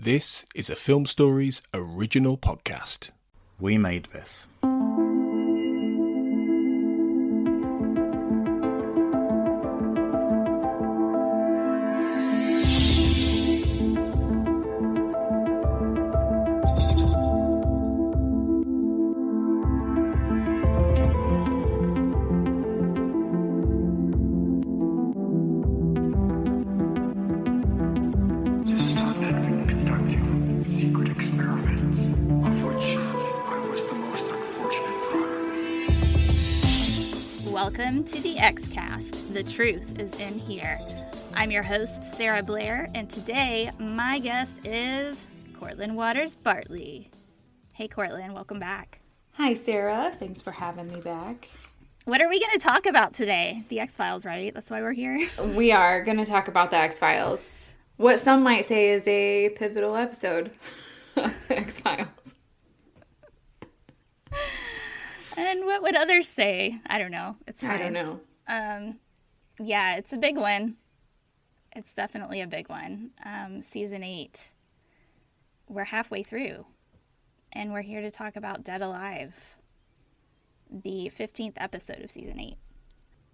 This is a Film Stories original podcast. We made this. Welcome to the X-Cast. The truth is in here. I'm your host, Sarah Blair, and today my guest is Cortlan Waters Bartley. Hey, Cortlan, welcome back. Hi, Sarah. Thanks for having me back. What are we going to talk about today? The X-Files, right? That's why we're here. We are going to talk about the X-Files. What some might say is a pivotal episode of the X-Files. And what would others say? I don't know. It's fine. I don't know. Yeah, it's a big one. It's definitely a big one. Season 8. We're halfway through. And we're here to talk about Deadalive, the 15th episode of Season 8.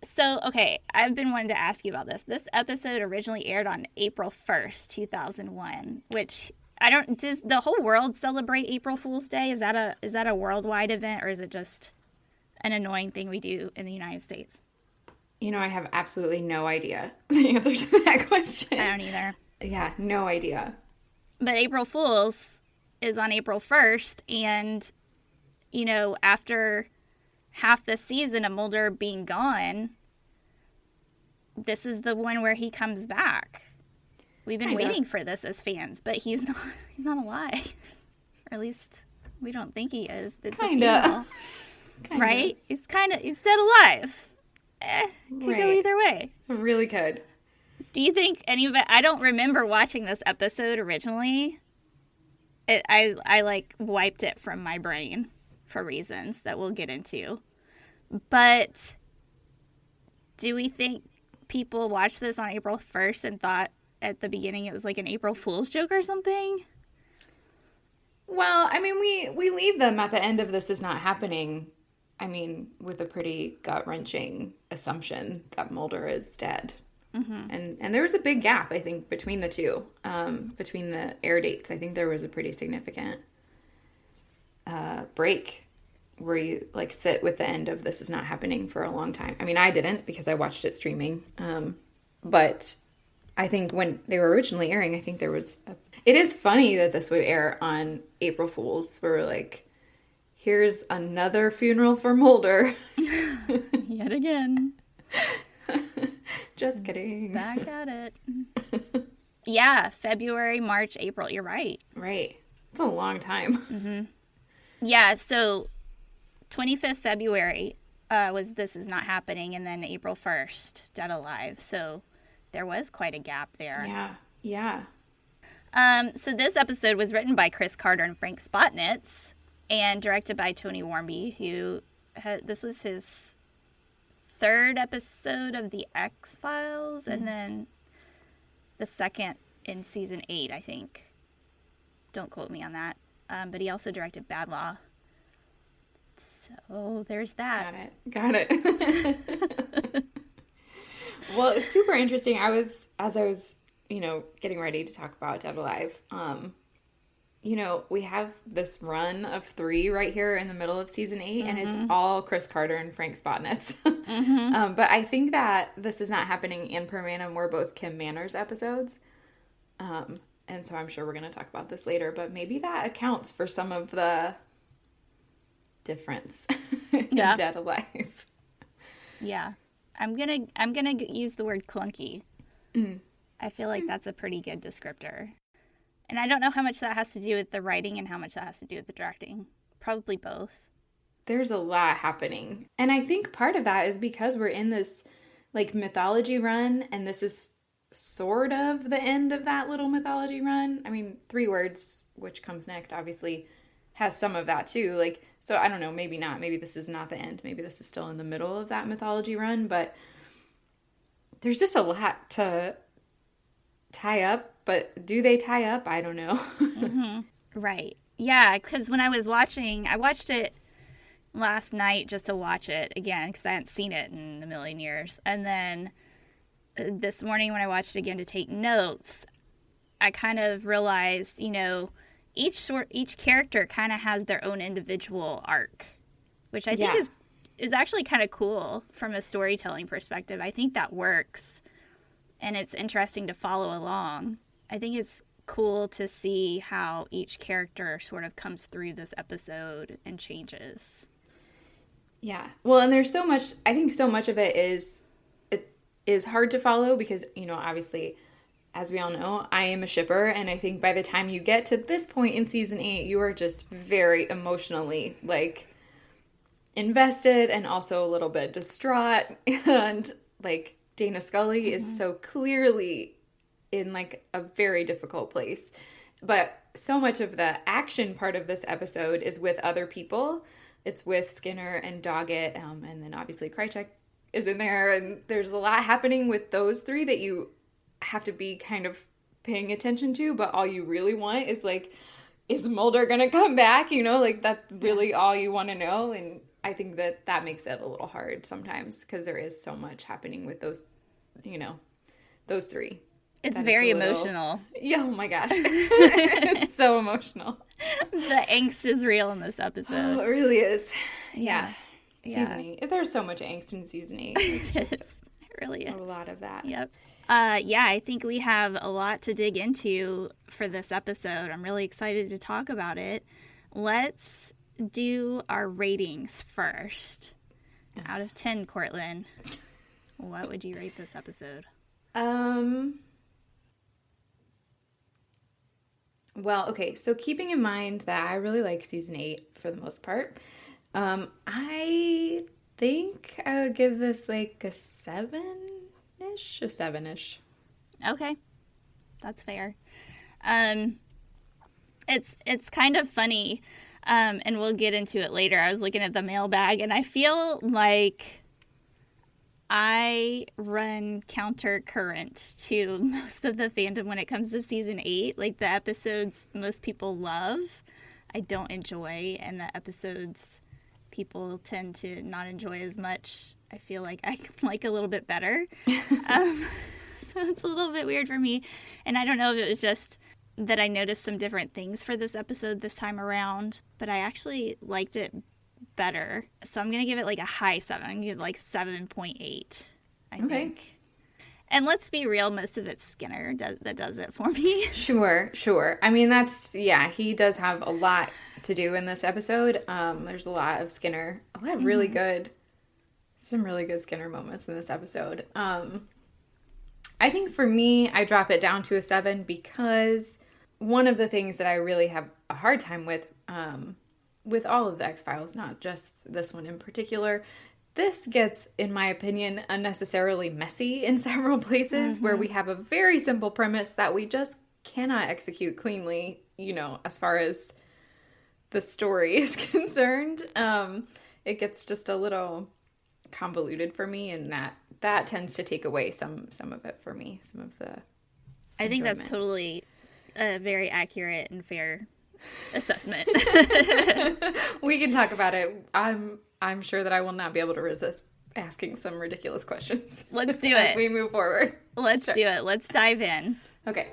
So, okay, I've been wanting to ask you about this. This episode originally aired on April 1st, 2001, which... does the whole world celebrate April Fool's Day? Is that a worldwide event, or is it just an annoying thing we do in the United States? You know, I have absolutely no idea the answer to that question. I don't either. Yeah, no idea. But April Fool's is on April 1st, and, you know, after half the season of Mulder being gone, this is the one where he comes back. We've been waiting for this as fans, but he's not alive. Or at least we don't think he is. Kinda. Right? He's dead alive. Could go either way. Really could. Do you think any of it? I don't remember watching this episode originally. I like wiped it from my brain for reasons that we'll get into. But do we think people watched this on April 1st and thought at the beginning it was like an April Fool's joke or something? Well, I mean, we leave them at the end of This Is Not Happening, I mean, with a pretty gut-wrenching assumption that Mulder is dead. Mm-hmm. And there was a big gap, I think, between the two, between the air dates. I think there was a pretty significant break where you, like, sit with the end of This Is Not Happening for a long time. I mean, I didn't because I watched it streaming, but... I think when they were originally airing, I think there was... It is funny that this would air on April Fool's, where we're like, here's another funeral for Mulder. Yet again. Just kidding. Back at it. Yeah, February, March, April. You're right. Right. It's a long time. Mm-hmm. Yeah, so 25th February was This Is Not Happening, and then April 1st, Deadalive. So... there was quite a gap there. Yeah. So this episode was written by Chris Carter and Frank Spotnitz and directed by Tony Warmby, who this was his third episode of The X-Files, and then the second in season 8, I think. Don't quote me on that. But he also directed Bad Law. So there's that. Got it. Well, it's super interesting. As I was, getting ready to talk about Deadalive, we have this run of 3 right here in the middle of season 8, and it's all Chris Carter and Frank Spotnitz. Mm-hmm. But I think that This Is Not Happening and Per Manum were both Kim Manners episodes. And so I'm sure we're going to talk about this later, but maybe that accounts for some of the difference in Deadalive. Yeah. I'm gonna use the word clunky. I feel like that's a pretty good descriptor. And I don't know how much that has to do with the writing and how much that has to do with the directing. Probably both. There's a lot happening. And I think part of that is because we're in this, like, mythology run, and this is sort of the end of that little mythology run. I mean, 3 Words, which comes next, obviously, has some of that too. Like, so I don't know, maybe not. Maybe this is not the end. Maybe this is still in the middle of that mythology run, but there's just a lot to tie up but do they tie up? I don't know. Right. Yeah, because when I was watching, I watched it last night just to watch it again because I hadn't seen it in a million years. And then this morning when I watched it again to take notes, I kind of realized, each character kind of has their own individual arc, which I think is actually kind of cool from a storytelling perspective. I think that works, and it's interesting to follow along. I think it's cool to see how each character sort of comes through this episode and changes. Yeah. Well, and there's so much, I think so much of it is hard to follow because, obviously, as we all know, I am a shipper, and I think by the time you get to this point in season 8, you are just very emotionally, invested and also a little bit distraught, and, Dana Scully is so clearly in a very difficult place. But so much of the action part of this episode is with other people. It's with Skinner and Doggett, and then obviously Krychek is in there, and there's a lot happening with those three that you have to be kind of paying attention to, but all you really want is Mulder gonna come back? That's really all you want to know, and I think that makes it a little hard sometimes because there is so much happening with those, those three. It's very emotional. Yeah, oh my gosh. It's so emotional. The angst is real in this episode. Oh, it really is. Yeah. Season 8. There's so much angst in season 8. It's just It really is. a lot of that. Yep. I think we have a lot to dig into for this episode. I'm really excited to talk about it. Let's do our ratings first. Out of 10, Cortlan, what would you rate this episode? Well, okay, so keeping in mind that I really like season 8 for the most part, I think I would give this a 7-ish, a 7-ish. Okay, that's fair. It's kind of funny, and we'll get into it later. I was looking at the mailbag, and I feel like I run counter current to most of the fandom when it comes to season 8. The episodes most people love, I don't enjoy, and the episodes people tend to not enjoy as much, I feel like I like a little bit better. So it's a little bit weird for me. And I don't know if it was just that I noticed some different things for this episode this time around, but I actually liked it better. So I'm going to give it a high 7. I'm going to give it 7.8, I think. And let's be real, most of it's Skinner that does it for me. Sure. I mean, he does have a lot to do in this episode. There's a lot of Skinner, a lot of really good, some really good Skinner moments in this episode. I think for me, I drop it down to a 7 because one of the things that I really have a hard time with all of the X-Files, not just this one in particular, this gets, in my opinion, unnecessarily messy in several places where we have a very simple premise that we just cannot execute cleanly, as far as the story is concerned. It gets just a little convoluted for me, and that tends to take away some of it for me, some of the I think that's totally a very accurate and fair assessment. We can talk about it. I'm sure that I will not be able to resist asking some ridiculous questions. Let's do it. As we move forward. Let's do it. Let's dive in. Okay.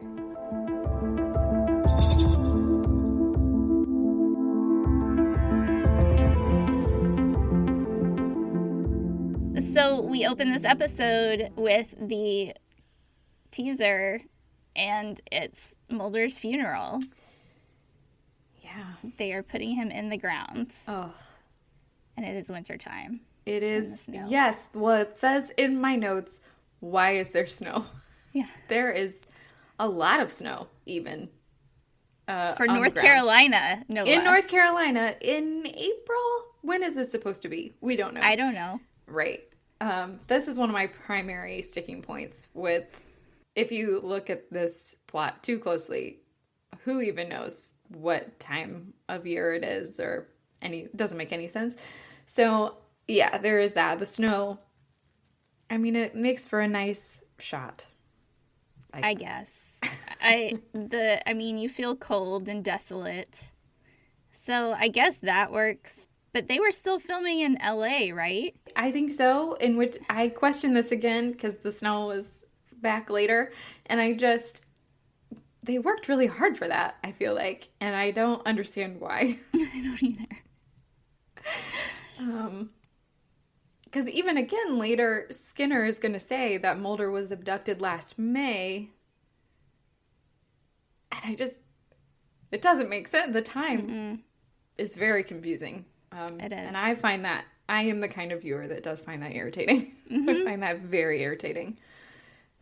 So we open this episode with the teaser, and it's Mulder's funeral. Yeah. They are putting him in the ground. Oh. And it is wintertime. It is. Yes. Well, it says in my notes, why is there snow? Yeah. There is a lot of snow, even. For North Carolina, no less. In North Carolina, in April? When is this supposed to be? We don't know. I don't know. Right. This is one of my primary sticking points with, if you look at this plot too closely, who even knows what time of year it is, or doesn't make any sense. So yeah, there is that. The snow, I mean, it makes for a nice shot. I guess. I mean, you feel cold and desolate. So I guess that works. But they were still filming in LA, right? I think so, in which I question this again because the snow was back later. And they worked really hard for that, I feel like. And I don't understand why. I don't either. Because even again later, Skinner is going to say that Mulder was abducted last May. And it doesn't make sense. The time is very confusing. It is. And I find that, I am the kind of viewer that does find that irritating. I find that very irritating.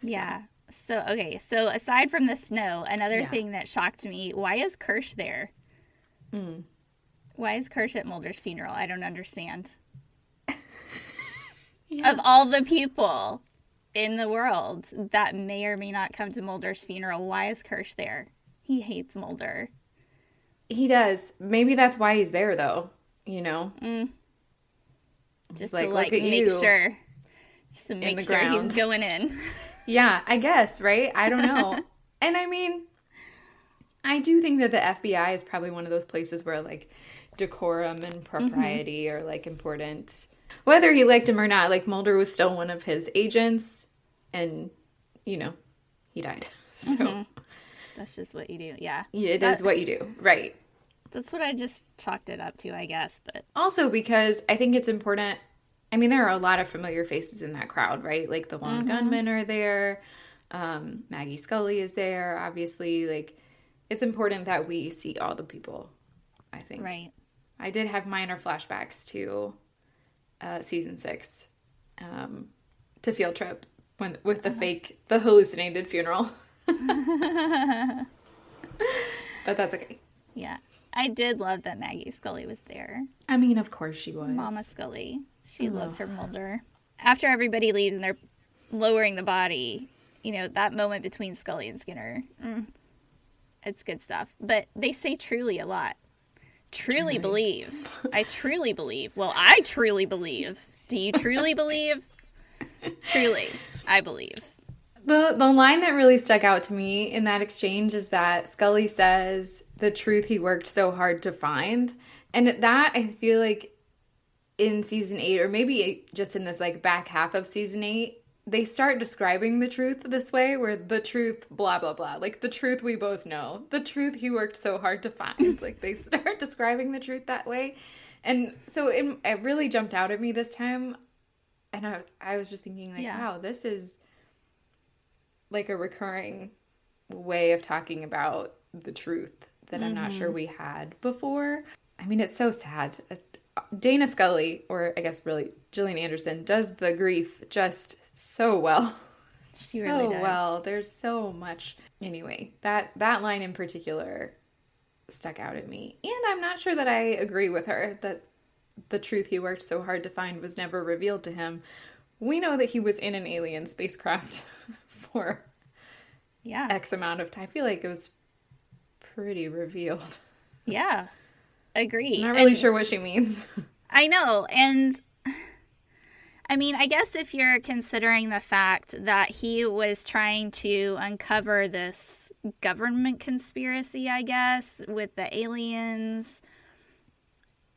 So. Yeah. So aside from the snow, another thing that shocked me, why is Kirsch there? Why is Kirsch at Mulder's funeral? I don't understand. Of all the people in the world that may or may not come to Mulder's funeral, why is Kirsch there? He hates Mulder. He does. Maybe that's why he's there, though. You know? Just to make sure. Just to make sure he's going in. Yeah, I guess, right? I don't know. And I mean, I do think that the FBI is probably one of those places where, like, decorum and propriety are, like, important. Whether he liked him or not, like, Mulder was still one of his agents, and, you know, he died. So that's just what you do, yeah. It is what you do, right. That's what I just chalked it up to, I guess, but... Also because I think it's important... I mean, there are a lot of familiar faces in that crowd, right? Like, the lone gunmen are there. Maggie Scully is there, obviously. Like, it's important that we see all the people, I think. Right. I did have minor flashbacks to season 6, to Field Trip, with the hallucinated funeral. But that's okay. Yeah. I did love that Maggie Scully was there. I mean, of course she was. Mama Scully. She loves her Mulder. After everybody leaves and they're lowering the body, you know, that moment between Scully and Skinner, it's good stuff. But they say truly a lot. Truly believe. I truly believe. Well, I truly believe. Do you truly believe? Truly, I believe. The line that really stuck out to me in that exchange is that Scully says the truth he worked so hard to find. And that, I feel like in season 8, or maybe just in this like back half of season 8, they start describing the truth this way, where the truth, blah, blah, blah. Like, the truth we both know. The truth he worked so hard to find. Like, they start describing the truth that way. And so it really jumped out at me this time. And I was just thinking, like, wow, this is like a recurring way of talking about the truth that I'm not sure we had before. I mean, it's so sad. Dana Scully, or I guess really Gillian Anderson, does the grief just so well. She really does. Well. There's so much. Anyway, that line in particular stuck out at me. And I'm not sure that I agree with her that the truth he worked so hard to find was never revealed to him. We know that he was in an alien spacecraft for X amount of time. I feel like it was pretty revealed. Yeah, agree. I'm not really sure what she means. I know, and I mean, I guess if you're considering the fact that he was trying to uncover this government conspiracy, I guess, with the aliens,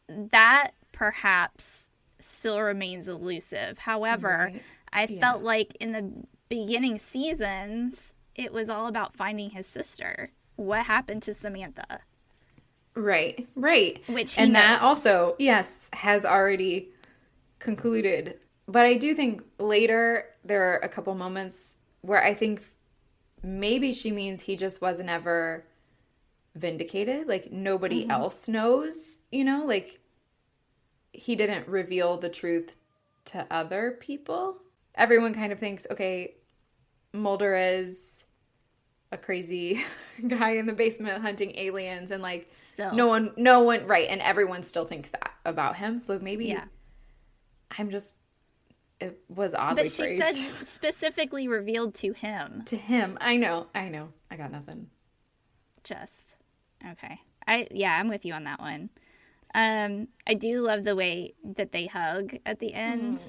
that perhaps still remains elusive. However, I felt like in the beginning seasons, it was all about finding his sister. What happened to Samantha? Right. Which that also, has already concluded. But I do think later there are a couple moments where I think maybe she means he just wasn't ever vindicated. Like, nobody else knows, you know? Like, he didn't reveal the truth to other people. Everyone kind of thinks, okay, Mulder is a crazy guy in the basement hunting aliens, and like still. no one, right? And everyone still thinks that about him. So maybe it was oddly but she phrased. said specifically revealed to him. To him, I know. I got nothing. Just okay. I'm with you on that one. I do love the way that they hug at the end,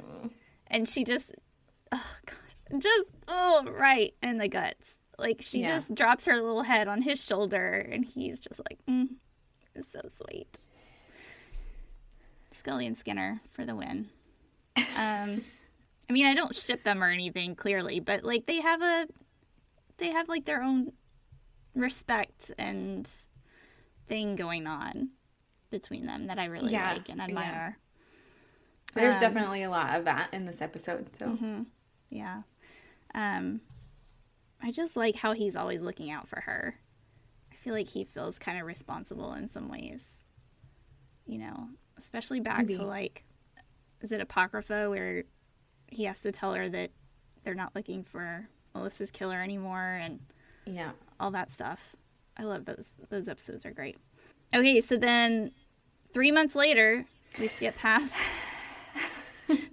and she just, right in the guts. Like, she just drops her little head on his shoulder, and he's just like, it's so sweet. Scully and Skinner for the win. I mean, I don't ship them or anything, clearly, but, like, they have, like, their own respect and thing going on between them that I really like and admire. Yeah. There's definitely a lot of that in this episode, so. Yeah. I just like how he's always looking out for her. I feel like he feels kind of responsible in some ways. You know, especially back to, like, is it Apocrypha, where he has to tell her that they're not looking for Melissa's killer anymore, and all that stuff. I love those. Those episodes are great. Okay, so then 3 months later, we skip past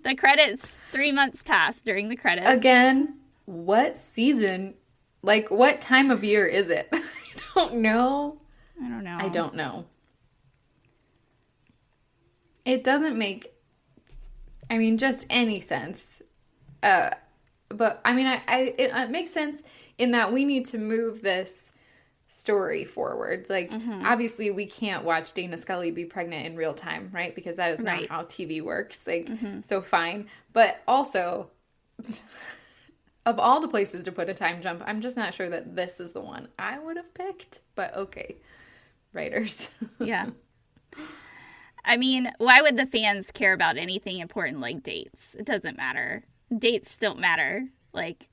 the credits. 3 months pass during the credits. Again, what season? Like, what time of year is it? I don't know. I don't know. It doesn't make, I mean, just any sense. But, I mean, it makes sense in that we need to move this story forward. Like, obviously, we can't watch Dana Scully be pregnant in real time, right? Because that is not how TV works. Like, so fine. But also, of all the places to put a time jump, I'm just not sure that this is the one I would have picked. But okay, writers. Yeah. I mean, why would the fans care about anything important like dates? It doesn't matter. Dates don't matter. Like,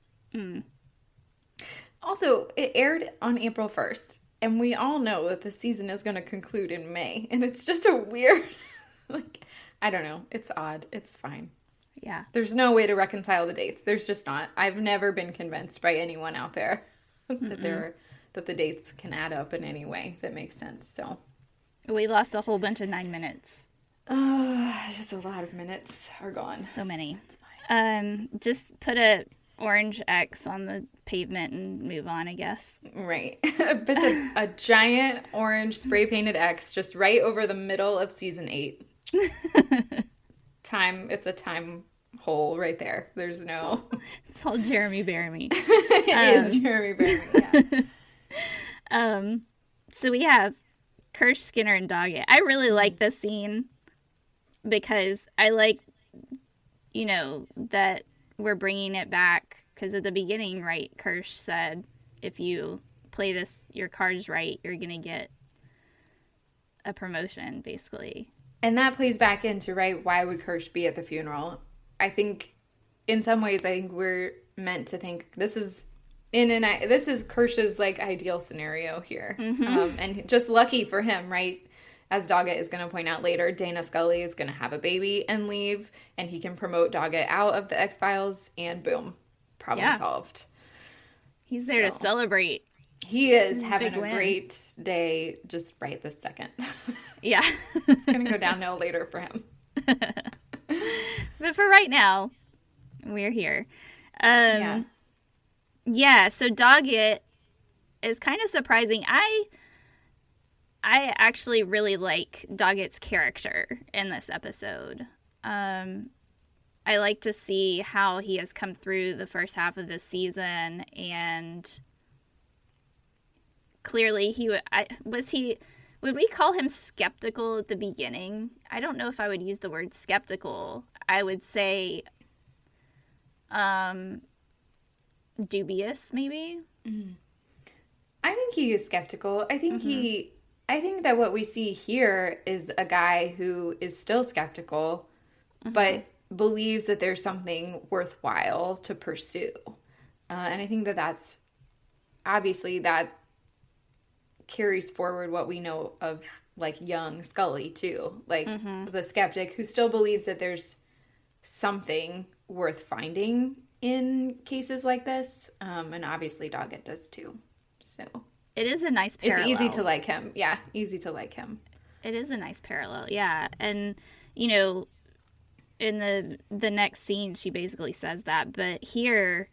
Also, it aired on April 1st, and we all know that the season is going to conclude in May, and it's just a weird, like, I don't know. It's odd. It's fine. Yeah. There's no way to reconcile the dates. There's just not. I've never been convinced by anyone out there that the dates can add up in any way that makes sense, so. We lost a whole bunch of 9 minutes. Just a lot of minutes are gone. So many. Just put a orange X on the pavement and move on, I guess. Right. Just a giant orange spray painted X just right over the middle of season 8. It's a time hole right there. There's no. It's all Jeremy Bearimy. It is Jeremy Bearimy, yeah. So we have Kirsch, Skinner, and Doggett. I really like this scene because I like, you know, that we're bringing it back. Because at the beginning, right, Kirsch said, if you play your cards right, you're going to get a promotion, basically. And that plays back into, right, why would Kirsch be at the funeral? I think, in some ways, we're meant to think this is Kirsch's, like, ideal scenario here. And just lucky for him, right? As Doggett is going to point out later, Dana Scully is going to have a baby and leave, and he can promote Doggett out of the X-Files, and boom, problem solved. He's there to celebrate. He is having a great day just right this second. Yeah. It's going to go downhill later for him. But for right now, we're here. Yeah, so Doggett is kind of surprising. I actually really like Doggett's character in this episode. I like to see how he has come through the first half of this season, and clearly would we call him skeptical at the beginning? I don't know if I would use the word skeptical. I would say dubious, maybe. I think he is skeptical. I think I think that what we see here is a guy who is still skeptical, but believes that there's something worthwhile to pursue. And I think that that's obviously that carries forward what we know of, like, young Scully too. Like, the skeptic who still believes that there's something worth finding in cases like this. And obviously Doggett does too. So it is a nice parallel. It's easy to like him. Yeah, easy to like him. It is a nice parallel, yeah. And, you know, in the next scene, she basically says that. But here,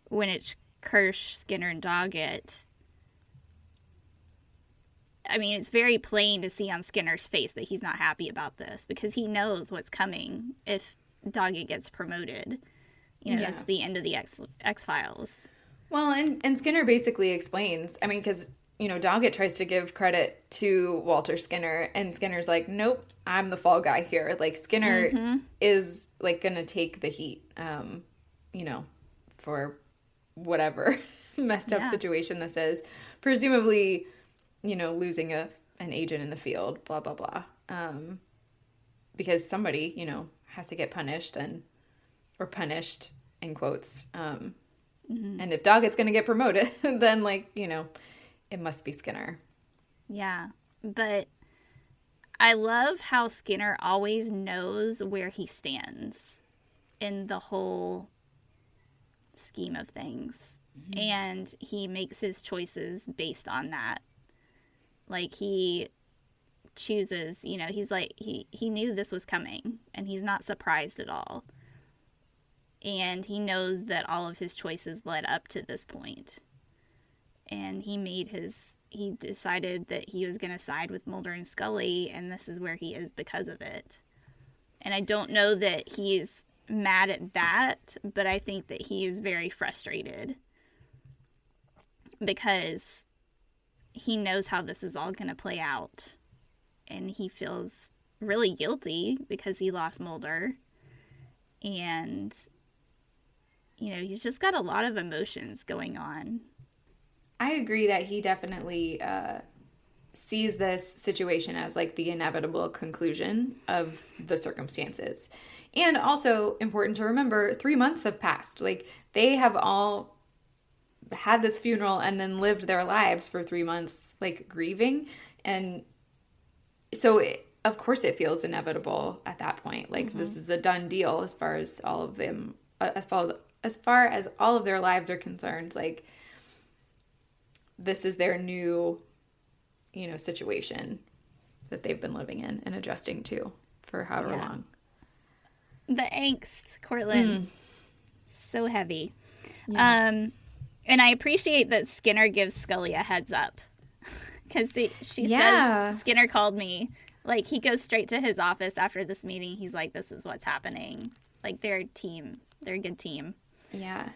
when it's Kirsch, Skinner, and Doggett, I mean, it's very plain to see on Skinner's face that he's not happy about this, because he knows what's coming if Doggett gets promoted. You know, it's the end of the X-Files. Well, and Skinner basically explains, I mean, because, Doggett tries to give credit to Walter Skinner, and Skinner's like, nope, I'm the fall guy here. Like, Skinner is, like, going to take the heat, for whatever messed up situation this is. Presumably, losing an agent in the field, blah, blah, blah. Because somebody, has to get punished or punished, in quotes. And if Doggett's going to get promoted, then, it must be Skinner. Yeah, but I love how Skinner always knows where he stands in the whole scheme of things. And he makes his choices based on that. Like, he chooses, he's like, he knew this was coming, and he's not surprised at all. And he knows that all of his choices led up to this point. And he decided that he was going to side with Mulder and Scully, and this is where he is because of it. And I don't know that he's mad at that, but I think that he is very frustrated because he knows how this is all going to play out. And he feels really guilty because he lost Mulder. And, he's just got a lot of emotions going on. I agree that he definitely sees this situation as, like, the inevitable conclusion of the circumstances. And also, important to remember, 3 months have passed. Like, they have all had this funeral and then lived their lives for 3 months, like, grieving. And so, of course, it feels inevitable at that point. Like, this is a done deal as far as all of them, as far as all of their lives are concerned. Like, this is their new, situation that they've been living in and adjusting to for however long. The angst, Cortlan. So heavy. Yeah. And I appreciate that Skinner gives Scully a heads up. Because she says, Skinner called me. Like, he goes straight to his office after this meeting. He's like, this is what's happening. Like, they're a team. They're a good team. Yeah.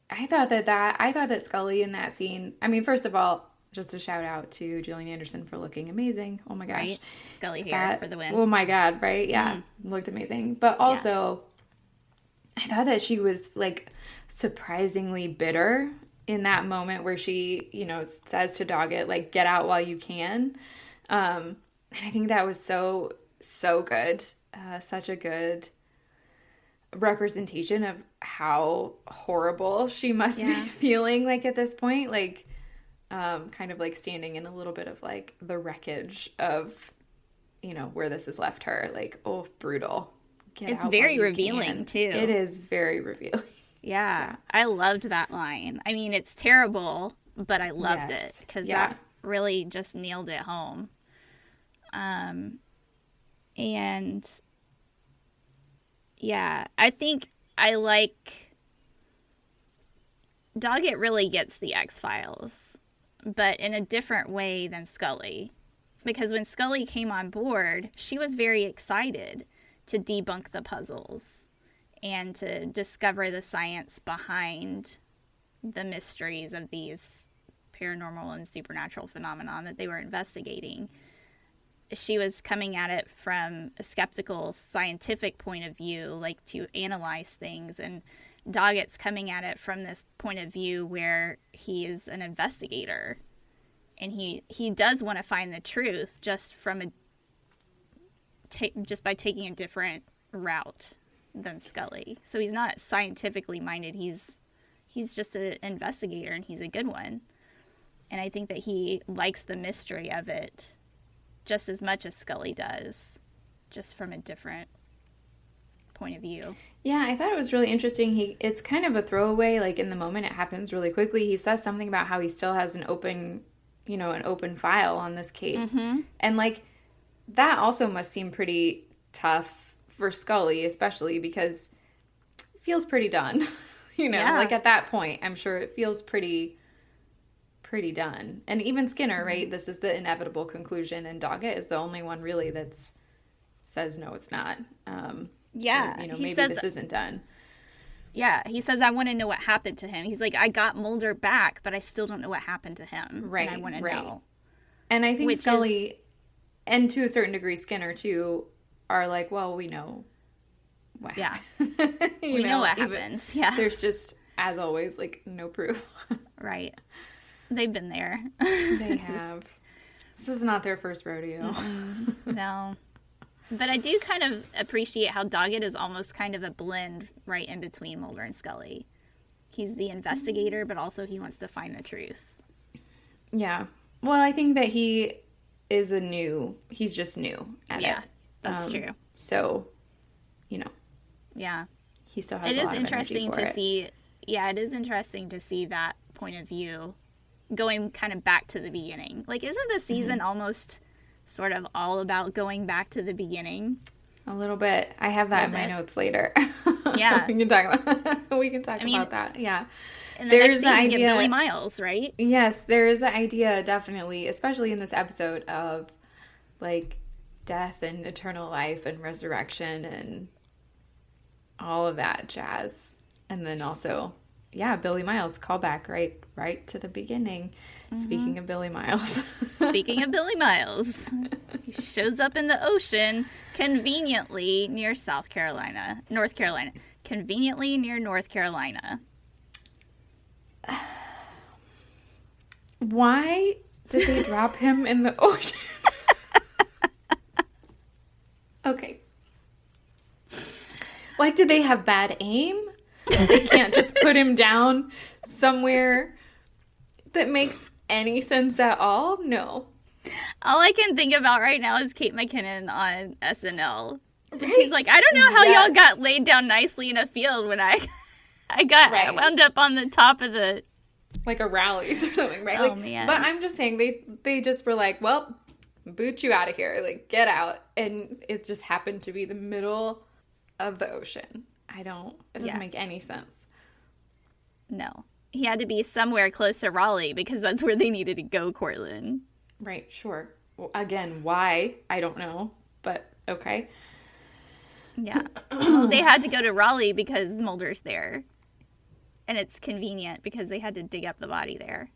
I thought that Scully in that scene, I mean, first of all, just a shout out to Gillian Anderson for looking amazing. Oh my gosh. Right? Scully hair for the win. Oh my God, right? Yeah. Looked amazing. But also, I thought that she was, like, surprisingly bitter in that moment where she, says to Doggett, like, get out while you can. And I think that was so good. Such a good representation of how horrible she must be feeling, like, at this point. Like, kind of, like, standing in a little bit of, like, the wreckage of, where this has left her. Like, oh, brutal. It's very revealing, too. It is very revealing. Yeah. I loved that line. I mean, it's terrible, but I loved it because that really just nailed it home. And I think I like Doggett really gets the X-Files, but in a different way than Scully. Because when Scully came on board, she was very excited to debunk the puzzles and to discover the science behind the mysteries of these paranormal and supernatural phenomenon that they were investigating. She was coming at it from a skeptical, scientific point of view, like to analyze things. And Doggett's coming at it from this point of view where he is an investigator. And he does want to find the truth just from just by taking a different route than Scully. So he's not scientifically minded. He's just an investigator, and he's a good one. And I think that he likes the mystery of it just as much as Scully does, just from a different point of view. Yeah, I thought it was really interesting. It's kind of a throwaway, like, in the moment. It happens really quickly. He says something about how he still has an open file on this case. And, like, that also must seem pretty tough for Scully, especially because it feels pretty done. Like, at that point, I'm sure it feels pretty done. And even Skinner, right? This is the inevitable conclusion, and Doggett is the only one really says no, it's not. Maybe this isn't done. Yeah, he says, I want to know what happened to him. He's like, I got Mulder back, but I still don't know what happened to him. Right, and I want to right. know. And I think Scully, and to a certain degree Skinner too, are like, well, we know what happened. We know what happens. Yeah. There's just, as always, like, no proof. Right. They've been there. They have. This is not their first rodeo. No. But I do kind of appreciate how Doggett is almost kind of a blend right in between Mulder and Scully. He's the investigator, but also he wants to find the truth. Yeah. Well, I think that he's just new at it. Yeah, that's true. So, Yeah. He still has a lot of energy for it. It is interesting to see that point of view going kind of back to the beginning. Like, isn't the season almost sort of all about going back to the beginning? A little bit. I have that in my notes later. Yeah. we can talk about that. Yeah. And there's the idea, get Billy Miles, right? Yes, there is the idea, definitely, especially in this episode, of like death and eternal life and resurrection and all of that jazz. And then also, Billy Miles, callback right to the beginning. Speaking of Billy Miles. Speaking of Billy Miles, he shows up in the ocean conveniently near North Carolina. Conveniently near North Carolina. Why did they drop him in the ocean? Okay. Like, did they have bad aim? They can't just put him down somewhere that makes any sense at all? No. All I can think about right now is Kate McKinnon on SNL. Right? She's like, I don't know how y'all got laid down nicely in a field when I got wound up on the top of the... Like a rallies or something, right? Oh, man. But I'm just saying, they just were like, well, boot you out of here. Like, get out. And it just happened to be the middle of the ocean. It doesn't make any sense. No. He had to be somewhere close to Raleigh because that's where they needed to go, Cortlan. Right, sure. Well, again, why? I don't know, but okay. Yeah. Well, they had to go to Raleigh because Mulder's there. And it's convenient because they had to dig up the body there.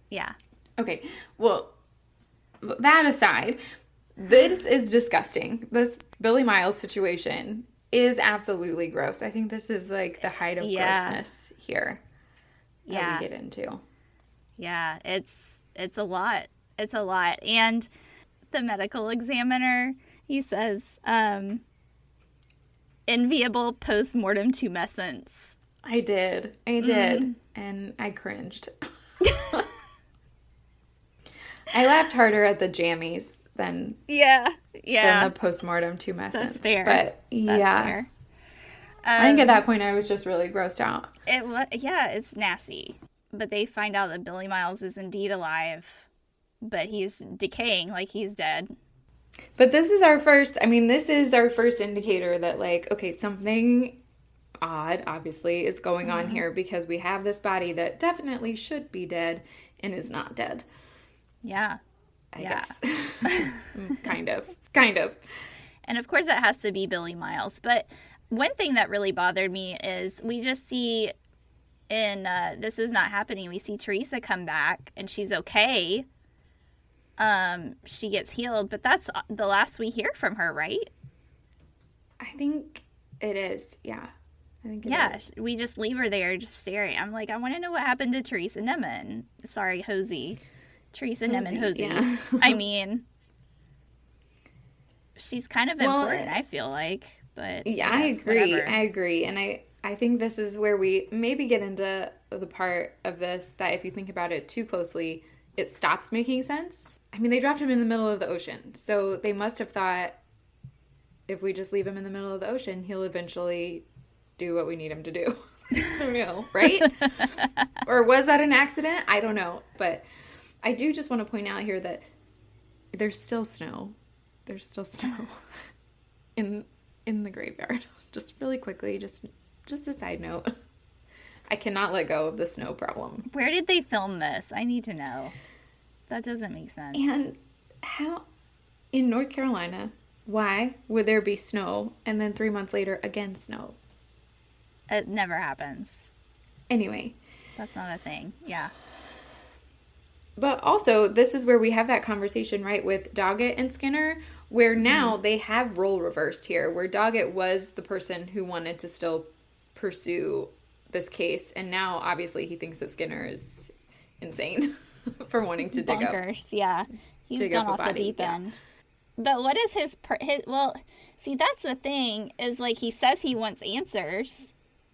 Yeah. Okay. Well, that aside, this is disgusting. This Billy Miles situation is absolutely gross. I think this is like the height of grossness here that we get into. Yeah, it's a lot. It's a lot. And the medical examiner, he says, enviable post-mortem tumescence. I did. And I cringed. I laughed harder at the jammies than the post-mortem tumescence. That's fair. But That's fair. I think at that point I was just really grossed out. It's nasty. But they find out that Billy Miles is indeed alive, but he's decaying like he's dead. But this is our first indicator that, like, okay, something odd, obviously, is going on here because we have this body that definitely should be dead and is not dead. Yeah. I guess. Kind of. And of course it has to be Billy Miles. But one thing that really bothered me is we just see in This Is Not Happening, we see Teresa come back and she's okay. She gets healed, but that's the last we hear from her, right? I think it is. Yeah. I think it is. We just leave her there just staring. I'm like, I want to know what happened to Teresa Nemeth. Sorry, Hosey. Teresa Nemeth Hosey. Yeah. I mean, she's kind of important, I feel like. But yeah, I agree. Whatever. I agree. And I think this is where we maybe get into the part of this that if you think about it too closely, it stops making sense. I mean, they dropped him in the middle of the ocean. So they must have thought if we just leave him in the middle of the ocean, he'll eventually do what we need him to do. I don't know, right? Or was that an accident? I don't know. But I do just want to point out here that there's still snow. There's still snow in the graveyard. Just really quickly, just a side note. I cannot let go of the snow problem. Where did they film this? I need to know. That doesn't make sense. And how in North Carolina, Why would there be snow and then 3 months later again snow? It never happens. Anyway. That's not a thing. Yeah. But also, this is where we have that conversation, right, with Doggett and Skinner, where now they have role reversed here, where Doggett was the person who wanted to still pursue this case, and now, obviously, he thinks that Skinner is insane for wanting to dig up. Bonkers, yeah. He's gone off the deep end. But what is his, well, see, that's the thing, is, like, he says he wants answers,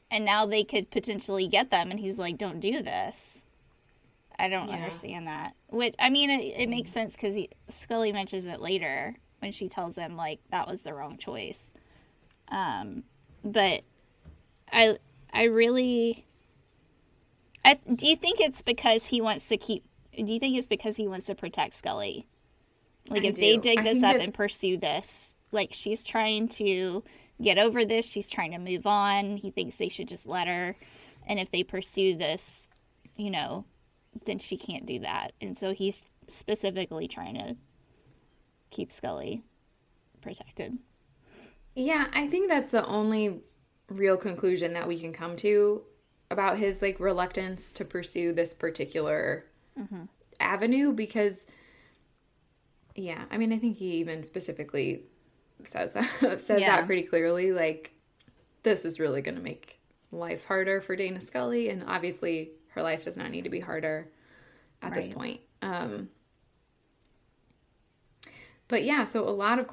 and now they could potentially get them, and he's like, don't do this. I don't understand that. Which, I mean, it makes sense because Scully mentions it later when she tells him, like, that was the wrong choice. But I really... do you think it's because he wants to protect Scully? Like, if they dig this up and pursue this, like, she's trying to get over this, she's trying to move on, he thinks they should just let her, and if they pursue this, you know, then she can't do that. And so he's specifically trying to keep Scully protected. Yeah, I think that's the only real conclusion that we can come to about his, like, reluctance to pursue this particular avenue, because, yeah, I mean, I think he even specifically says that pretty clearly, like, this is really going to make life harder for Dana Scully, and obviously her life does not need to be harder at this point. But yeah, so a lot of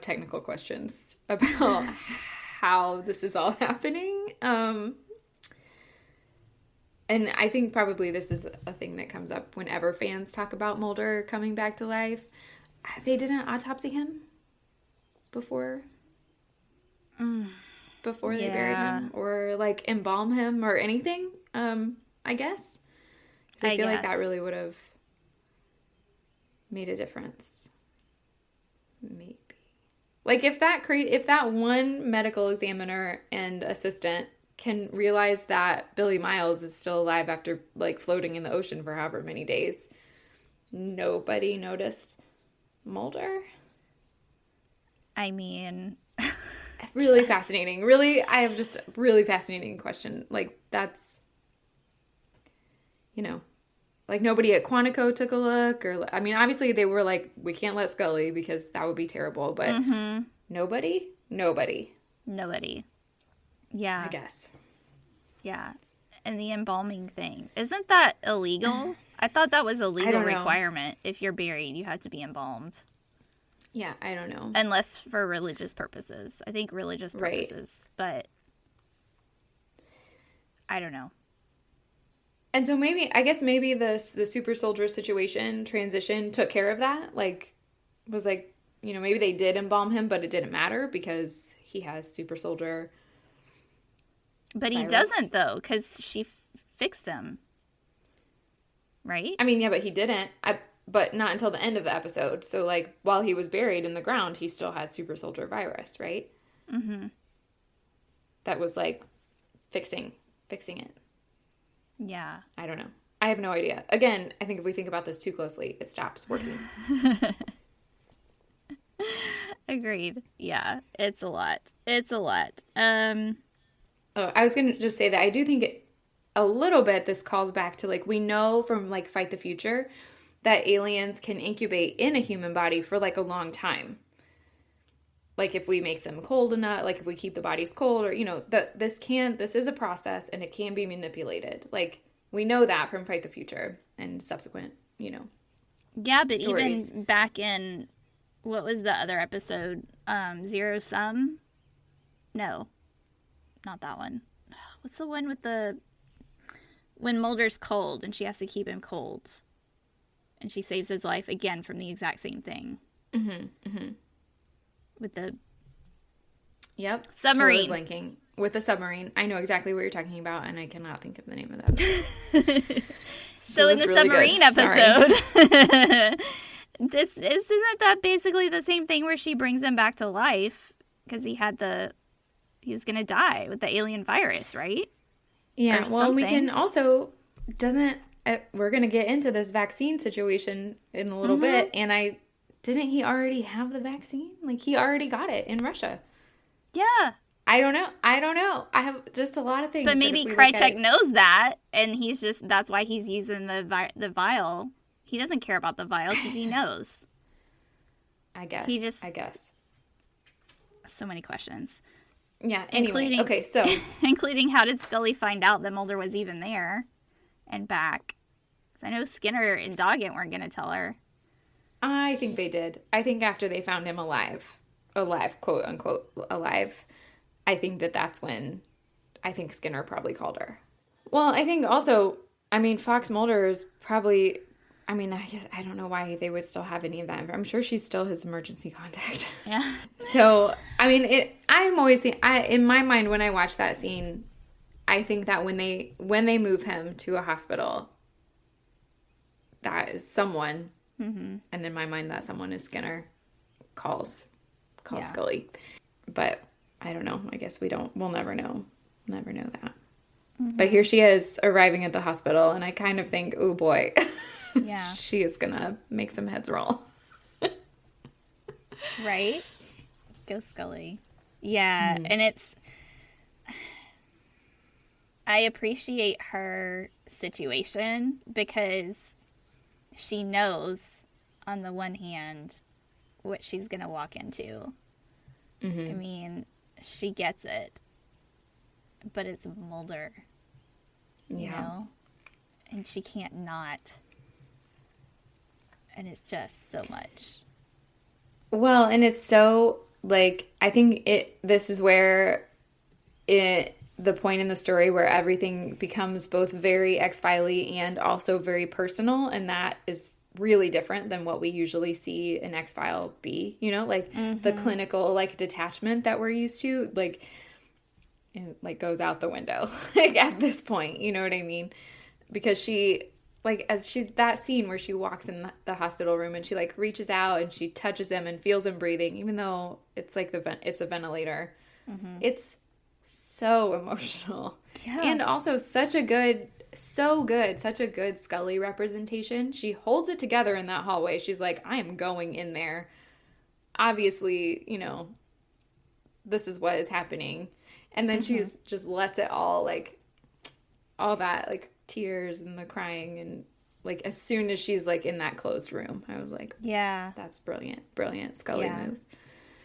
technical questions about how this is all happening. And I think probably this is a thing that comes up whenever fans talk about Mulder coming back to life. They didn't autopsy him before they buried him, or like embalm him or anything. I guess. 'Cause I feel like that really would have made a difference. Maybe. Like, if that one medical examiner and assistant can realize that Billy Miles is still alive after, like, floating in the ocean for however many days, nobody noticed Mulder? I mean... really fascinating. I have just a really fascinating question. Like, that's... You know, like, nobody at Quantico took a look, or, I mean, obviously they were like, we can't let Scully because that would be terrible, but nobody. Yeah. I guess. Yeah. And the embalming thing, isn't that illegal? I thought that was a legal requirement. If you're buried, you have to be embalmed. Yeah, I don't know. Unless for religious purposes. I think religious purposes, but I don't know. And so maybe the super soldier situation transition took care of that. Like, was like, you know, maybe they did embalm him, but it didn't matter because he has super soldier But he doesn't, though, because she fixed him. Right? I mean, yeah, but he didn't. But not until the end of the episode. So, like, while he was buried in the ground, he still had super soldier virus, right? Mm-hmm. That was, like, fixing it. Yeah. I don't know. I have no idea. Again, I think if we think about this too closely, it stops working. Agreed. Yeah. It's a lot. I was going to just say that I do think a little bit this calls back to, like, we know from, like, Fight the Future that aliens can incubate in a human body for, like, a long time. Like, if we make them cold enough, like, if we keep the bodies cold, or, you know, this is a process, and it can be manipulated. Like, we know that from Fight the Future and subsequent, you know, yeah, but stories. Even back in, what was the other episode? Zero Sum? No, not that one. What's the one with when Mulder's cold, and she has to keep him cold, and she saves his life again from the exact same thing. Mm-hmm, mm-hmm. With the submarine. Totally blanking. With the submarine. I know exactly what you're talking about, and I cannot think of the name of that. So in the really submarine episode, isn't that basically the same thing where she brings him back to life because he was going to die with the alien virus, right? Yeah, well, we can also, we're going to get into this vaccine situation in a little bit, and I didn't he already have the vaccine? Like, he already got it in Russia. Yeah. I don't know. I have just a lot of things. But maybe Krychek knows that, and that's why he's using the vial. He doesn't care about the vial because he knows. I guess. I guess. So many questions. Yeah, anyway. Okay, so. Including how did Scully find out that Mulder was even there and back? Because I know Skinner and Doggett weren't going to tell her. I think they did. I think after they found him alive, quote unquote, alive, I think that's when I think Skinner probably called her. Well, I think also, I mean, Fox Mulder is probably, I mean, I don't know why they would still have any of that. I'm sure she's still his emergency contact. Yeah. So, I mean, I'm always thinking, in my mind, when I watch that scene, I think that when they move him to a hospital, that is someone, and in my mind, that someone is Skinner, calls Scully. But I don't know. I guess we'll never know. Never know that. Mm-hmm. But here she is arriving at the hospital, and I kind of think, oh boy. Yeah. She is going to make some heads roll. Right? Go Scully. Yeah, and I appreciate her situation because she knows, on the one hand, what she's going to walk into. Mm-hmm. I mean, she gets it. But it's Mulder. You know? And she can't not. And it's just so much. Well, and it's so, like, I think this is where the point in the story where everything becomes both very X-Files-y and also very personal, and that is really different than what we usually see an X-File be, you know, like the clinical, like, detachment that we're used to, like, it, like, goes out the window like, at this point, you know what I mean? Because she, like, that scene where she walks in the hospital room and she, like, reaches out and she touches him and feels him breathing, even though it's like it's a ventilator. Mm-hmm. It's so emotional. Yeah. And also such a good Scully representation. She holds it together in that hallway. She's like, I am going in there. Obviously, you know, this is what is happening. And then she's just lets it all, like, all that, like, tears and the crying, and, like, as soon as she's, like, in that closed room, I was like, yeah, that's brilliant Scully move.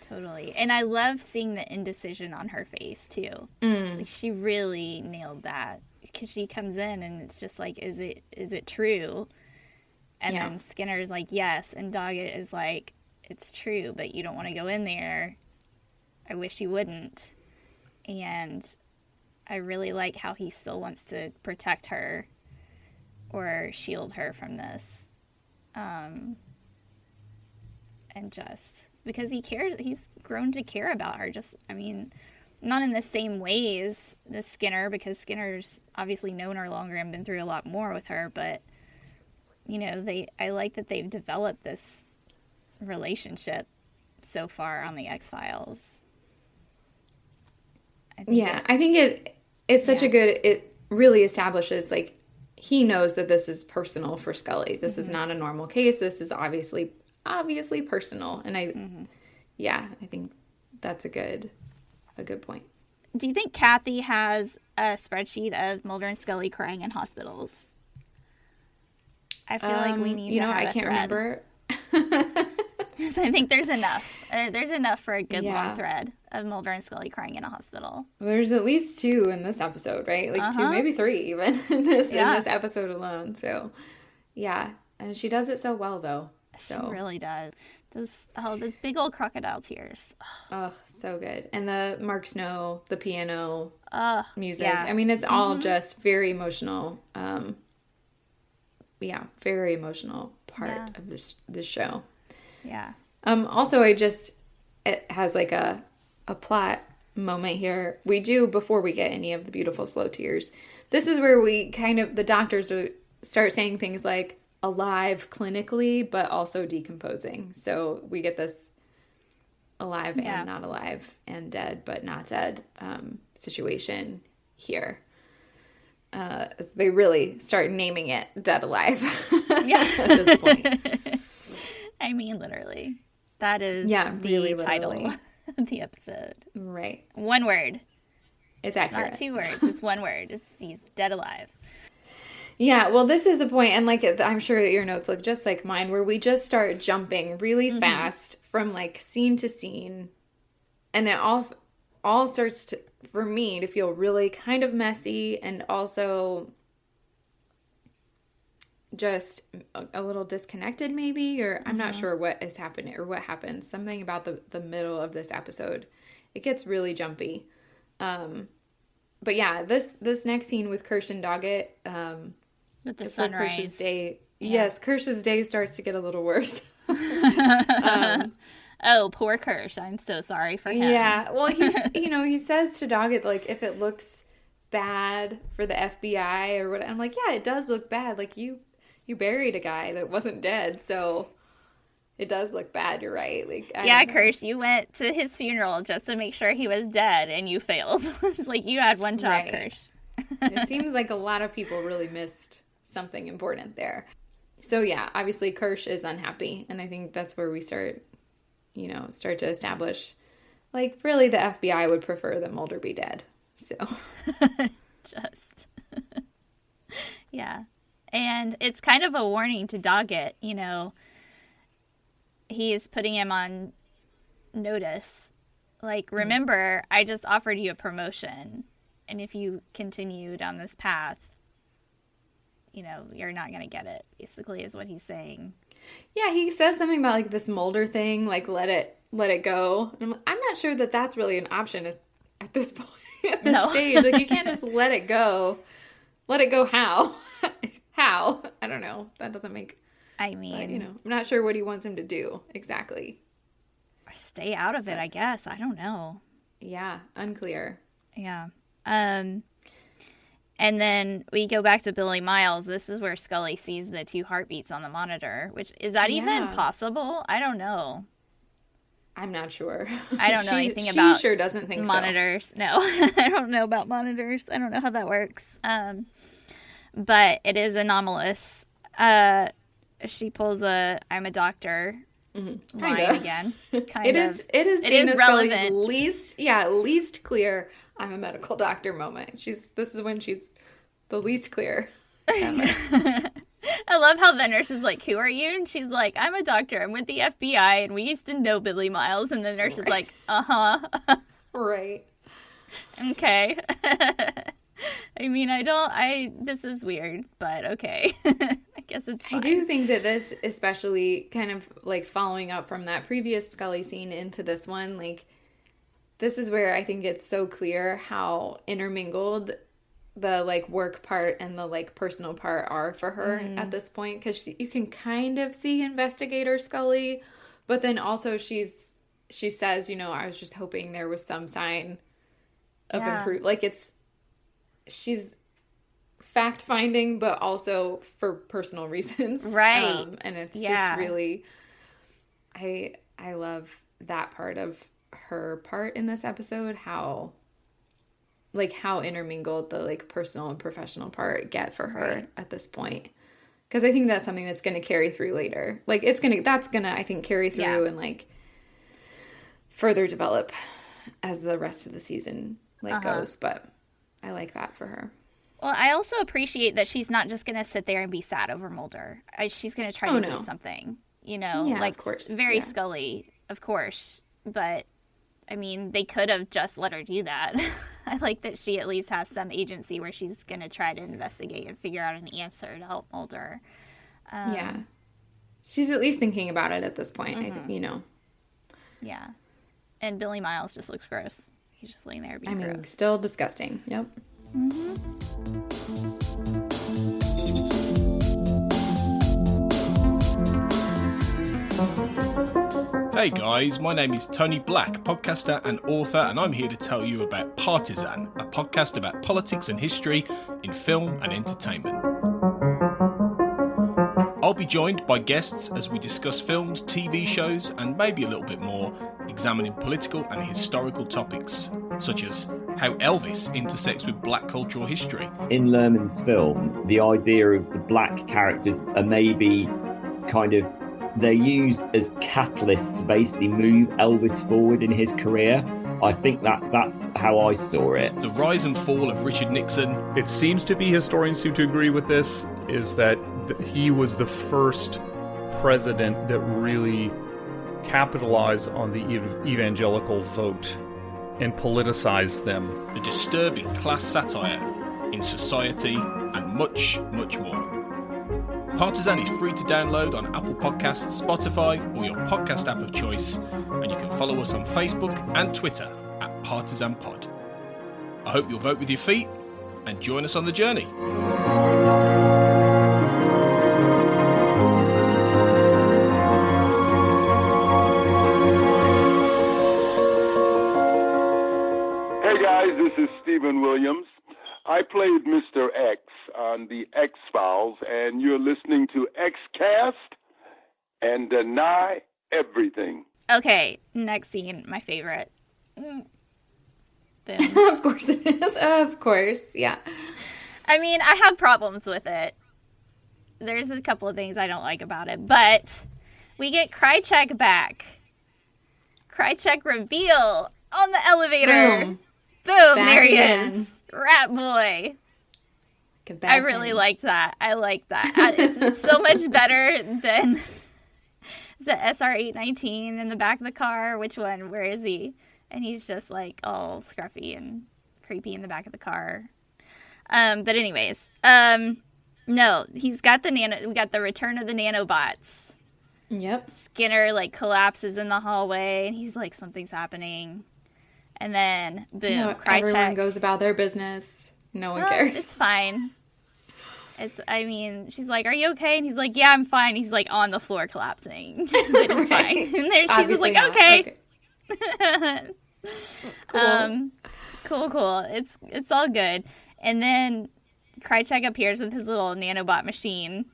Totally. And I love seeing the indecision on her face too. Like, she really nailed that, because she comes in and it's just like, is it true? And then Skinner's like, yes, and Doggett is like, it's true, but you don't want to go in there. I wish you wouldn't. And I really like how he still wants to protect her or shield her from this. And just because he cares, he's grown to care about her. Just, I mean, not in the same ways as Skinner, because Skinner's obviously known her longer and been through a lot more with her. But, you know, I like that they've developed this relationship so far on the X-Files. I think it's such a good, it really establishes, like, he knows that this is personal for Scully. This is not a normal case. This is obviously personal. And I think that's a good point. Do you think Cathy has a spreadsheet of Mulder and Scully crying in hospitals? I feel like we need to have I can't remember. So I think there's enough. There's enough for a good long thread of Mulder and Scully crying in a hospital. There's at least 2 in this episode, right? Like 2, maybe 3 even in this episode alone. So, yeah. And she does it so well, though. She really does. Those big old crocodile tears. Oh, so good. And the Mark Snow, the piano music. Yeah. I mean, it's all just very emotional. Very emotional part of this show. Yeah. Also, it has like a plot moment here. We do, before we get any of the beautiful slow tears, this is where we kind of, the doctors start saying things like alive clinically, but also decomposing. So we get this alive and not alive, and dead but not dead situation here. They really start naming it Deadalive at this point. I mean, literally. That is really the title literally. of the episode. Right. One word. It's accurate. Not 2 words. It's 1 word. He's dead alive. Yeah, well, this is the point, and like I'm sure that your notes look just like mine, where we just start jumping really fast from like scene to scene, and it all starts to, for me, to feel really kind of messy and also just a little disconnected maybe, or I'm not sure what is happening or what happens. Something about the middle of this episode, it gets really jumpy. But yeah, this next scene with Kirsch and Doggett, With the sunrise. Kirsch's day. Yeah. Yes, Kirsch's day starts to get a little worse. Oh, poor Kirsch. I'm so sorry for him. Yeah, well, he's he says to Doggett, like, if it looks bad for the FBI or what, I'm like, yeah, it does look bad. Like, you buried a guy that wasn't dead, so it does look bad. You're right. Like, yeah, Kirsch, you went to his funeral just to make sure he was dead, and you failed. It's like you had one job, right. Kirsch. It seems like a lot of people really missed something important there. So yeah, obviously Kirsch is unhappy, and I think that's where we start to establish, like, really the FBI would prefer that Mulder be dead. So just yeah. And it's kind of a warning to Doggett, he is putting him on notice. Like, remember, I just offered you a promotion, and if you continue down this path, you're not going to get it, basically, is what he's saying. Yeah, he says something about, like, this Mulder thing, like, let it go. And I'm not sure that that's really an option at this point, at this stage. Like, you can't just let it go. Let it go how? How? I don't know. That doesn't make... I mean... But, I'm not sure what he wants him to do, exactly. Or stay out of it, I guess. I don't know. Yeah, unclear. Yeah. And then we go back to Billy Miles. This is where Scully sees the 2 heartbeats on the monitor, which, is that even possible? I don't know. I'm not sure. I don't know anything about She sure doesn't think monitors. So. No, I don't know about monitors. I don't know how that works. But it is anomalous. She pulls I'm a doctor line again. It is Dana Scully's least clear I'm a medical doctor moment. This is when she's the least clear ever. I love how the nurse is like, who are you? And she's like, I'm a doctor. I'm with the FBI, and we used to know Billy Miles. And the nurse is like, uh-huh. Right. Okay. I mean, this is weird, but okay. I guess it's fine. I do think that this, especially kind of like following up from that previous Scully scene into this one, like, this is where I think it's so clear how intermingled the, like, work part and the, like, personal part are for her at this point. Because you can kind of see investigator Scully, but then also she says, I was just hoping there was some sign of improvement. Like, she's fact-finding, but also for personal reasons. Right. And it's just really, I love that part of her part in this episode, how intermingled the, like, personal and professional part get for her at this point. Because I think that's something that's going to carry through later. Like, that's going to, I think, carry through and, like, further develop as the rest of the season, like, goes. But I like that for her. Well, I also appreciate that she's not just going to sit there and be sad over Mulder. She's going to try to do something, Yeah, like, of course. Very Scully, of course. But, I mean, they could have just let her do that. I like that she at least has some agency where she's going to try to investigate and figure out an answer to help Mulder. Yeah. She's at least thinking about it at this point, Yeah. And Billy Miles just looks gross. He's just laying there being gross. Still disgusting. Yep. Hey guys, my name is Tony Black, podcaster and author, and I'm here to tell you about Partisan, a podcast about politics and history in film and entertainment. I'll be joined by guests as we discuss films, TV shows, and maybe a little bit more, examining political and historical topics, such as how Elvis intersects with black cultural history. In Lerman's film, the idea of the black characters are maybe kind of they're used as catalysts to basically move Elvis forward in his career. I think that's how I saw it. The rise and fall of Richard Nixon. It seems to be, historians seem to agree with this, is that he was the first president that really capitalized on the evangelical vote and politicized them. The disturbing class satire in society, and much, much more. Partisan is free to download on Apple Podcasts, Spotify, or your podcast app of choice, and you can follow us on Facebook and Twitter at Partisan Pod. I hope you'll vote with your feet and join us on the journey. Hey guys, this is Stephen Williams. I played Mr. X on the X-Files, and you're listening to X-Cast and Deny Everything. Okay, next scene, my favorite. Boom. Of course it is. Of course, yeah. I mean, I have problems with it. There's a couple of things I don't like about it, but we get Krychek back. Krychek reveal on the elevator. Boom. Boom, Back there he again. is. Rat boy. Get back I really in. liked that. I like that. It's so much better than the SR-819 in the back of the car. Which one? Where is he? And he's just like all scruffy and creepy in the back of the car. But anyways, no, he's got we got the return of the nanobots. Yep. Skinner like collapses in the hallway and he's like, something's happening. And then boom, No, everyone Krychek goes about their business. No one Well, cares. It's fine. She's like, are you okay? And he's like, yeah, I'm fine. He's like on the floor collapsing. But it's fine. And then she's just like, okay. Cool. It's all good. And then Krychek appears with his little nanobot machine.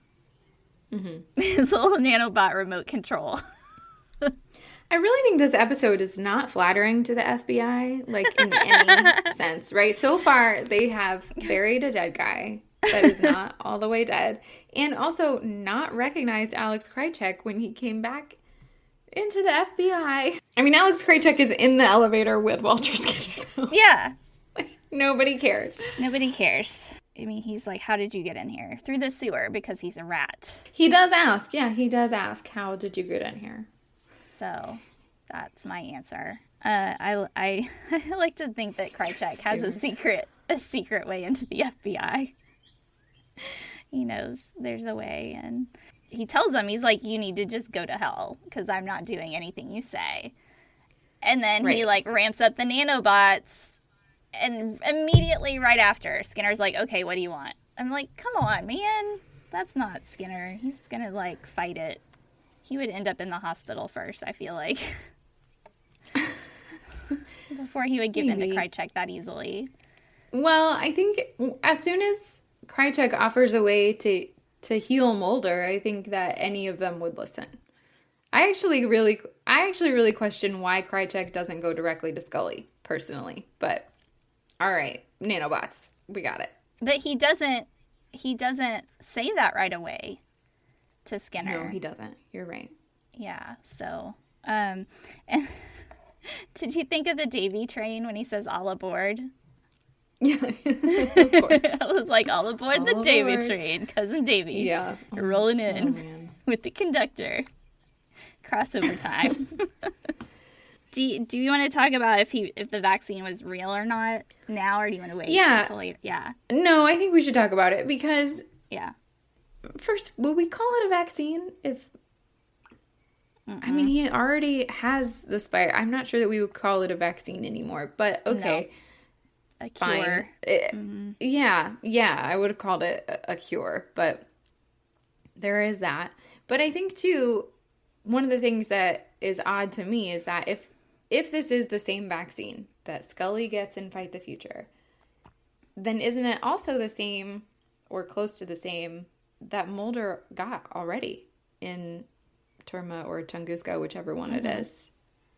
Mm-hmm. His little nanobot remote control. I really think this episode is not flattering to the FBI, like in any sense, right? So far, they have buried a dead guy that is not all the way dead, and also not recognized Alex Krychek when he came back into the FBI. I mean, Alex Krychek is in the elevator with Walter Skinner, though. Yeah. Nobody cares. Nobody cares. I mean, he's like, how did you get in here? Through the sewer, because he's a rat. He does ask. Yeah, he does ask, how did you get in here? So that's my answer. I like to think that Krychek has a secret way into the FBI. He knows there's a way, and he tells them, he's like, you need to just go to hell because I'm not doing anything you say. And then he like ramps up the nanobots, and immediately right after, Skinner's like, okay, what do you want? I'm like, come on, man, that's not Skinner. He's gonna like fight it. He would end up in the hospital first, I feel like. Before he would give in to Krychek that easily. Well, I think as soon as Krychek offers a way to heal Mulder, I think that any of them would listen. I actually really question why Krychek doesn't go directly to Scully, personally. But all right, nanobots, we got it. But he doesn't say that right away to Skinner. No, he doesn't. You're right. Yeah, so and did you think of the Davy train when he says all aboard? Yeah, of course. I was like, all aboard the Davy train, cousin Davy. Yeah. You're rolling in with the conductor. Crossover time. Do you want to talk about if the vaccine was real or not now, or do you want to wait until later? Yeah. No, I think we should talk about it because yeah. First, will we call it a vaccine if I mean, he already has the spire. I'm not sure that we would call it a vaccine anymore, but okay. No. A cure. Yeah, I would have called it a cure, but there is that. But I think, too, one of the things that is odd to me is that if this is the same vaccine that Scully gets in Fight the Future, then isn't it also the same or close to the same that Mulder got already in Terma or Tunguska, whichever one it is,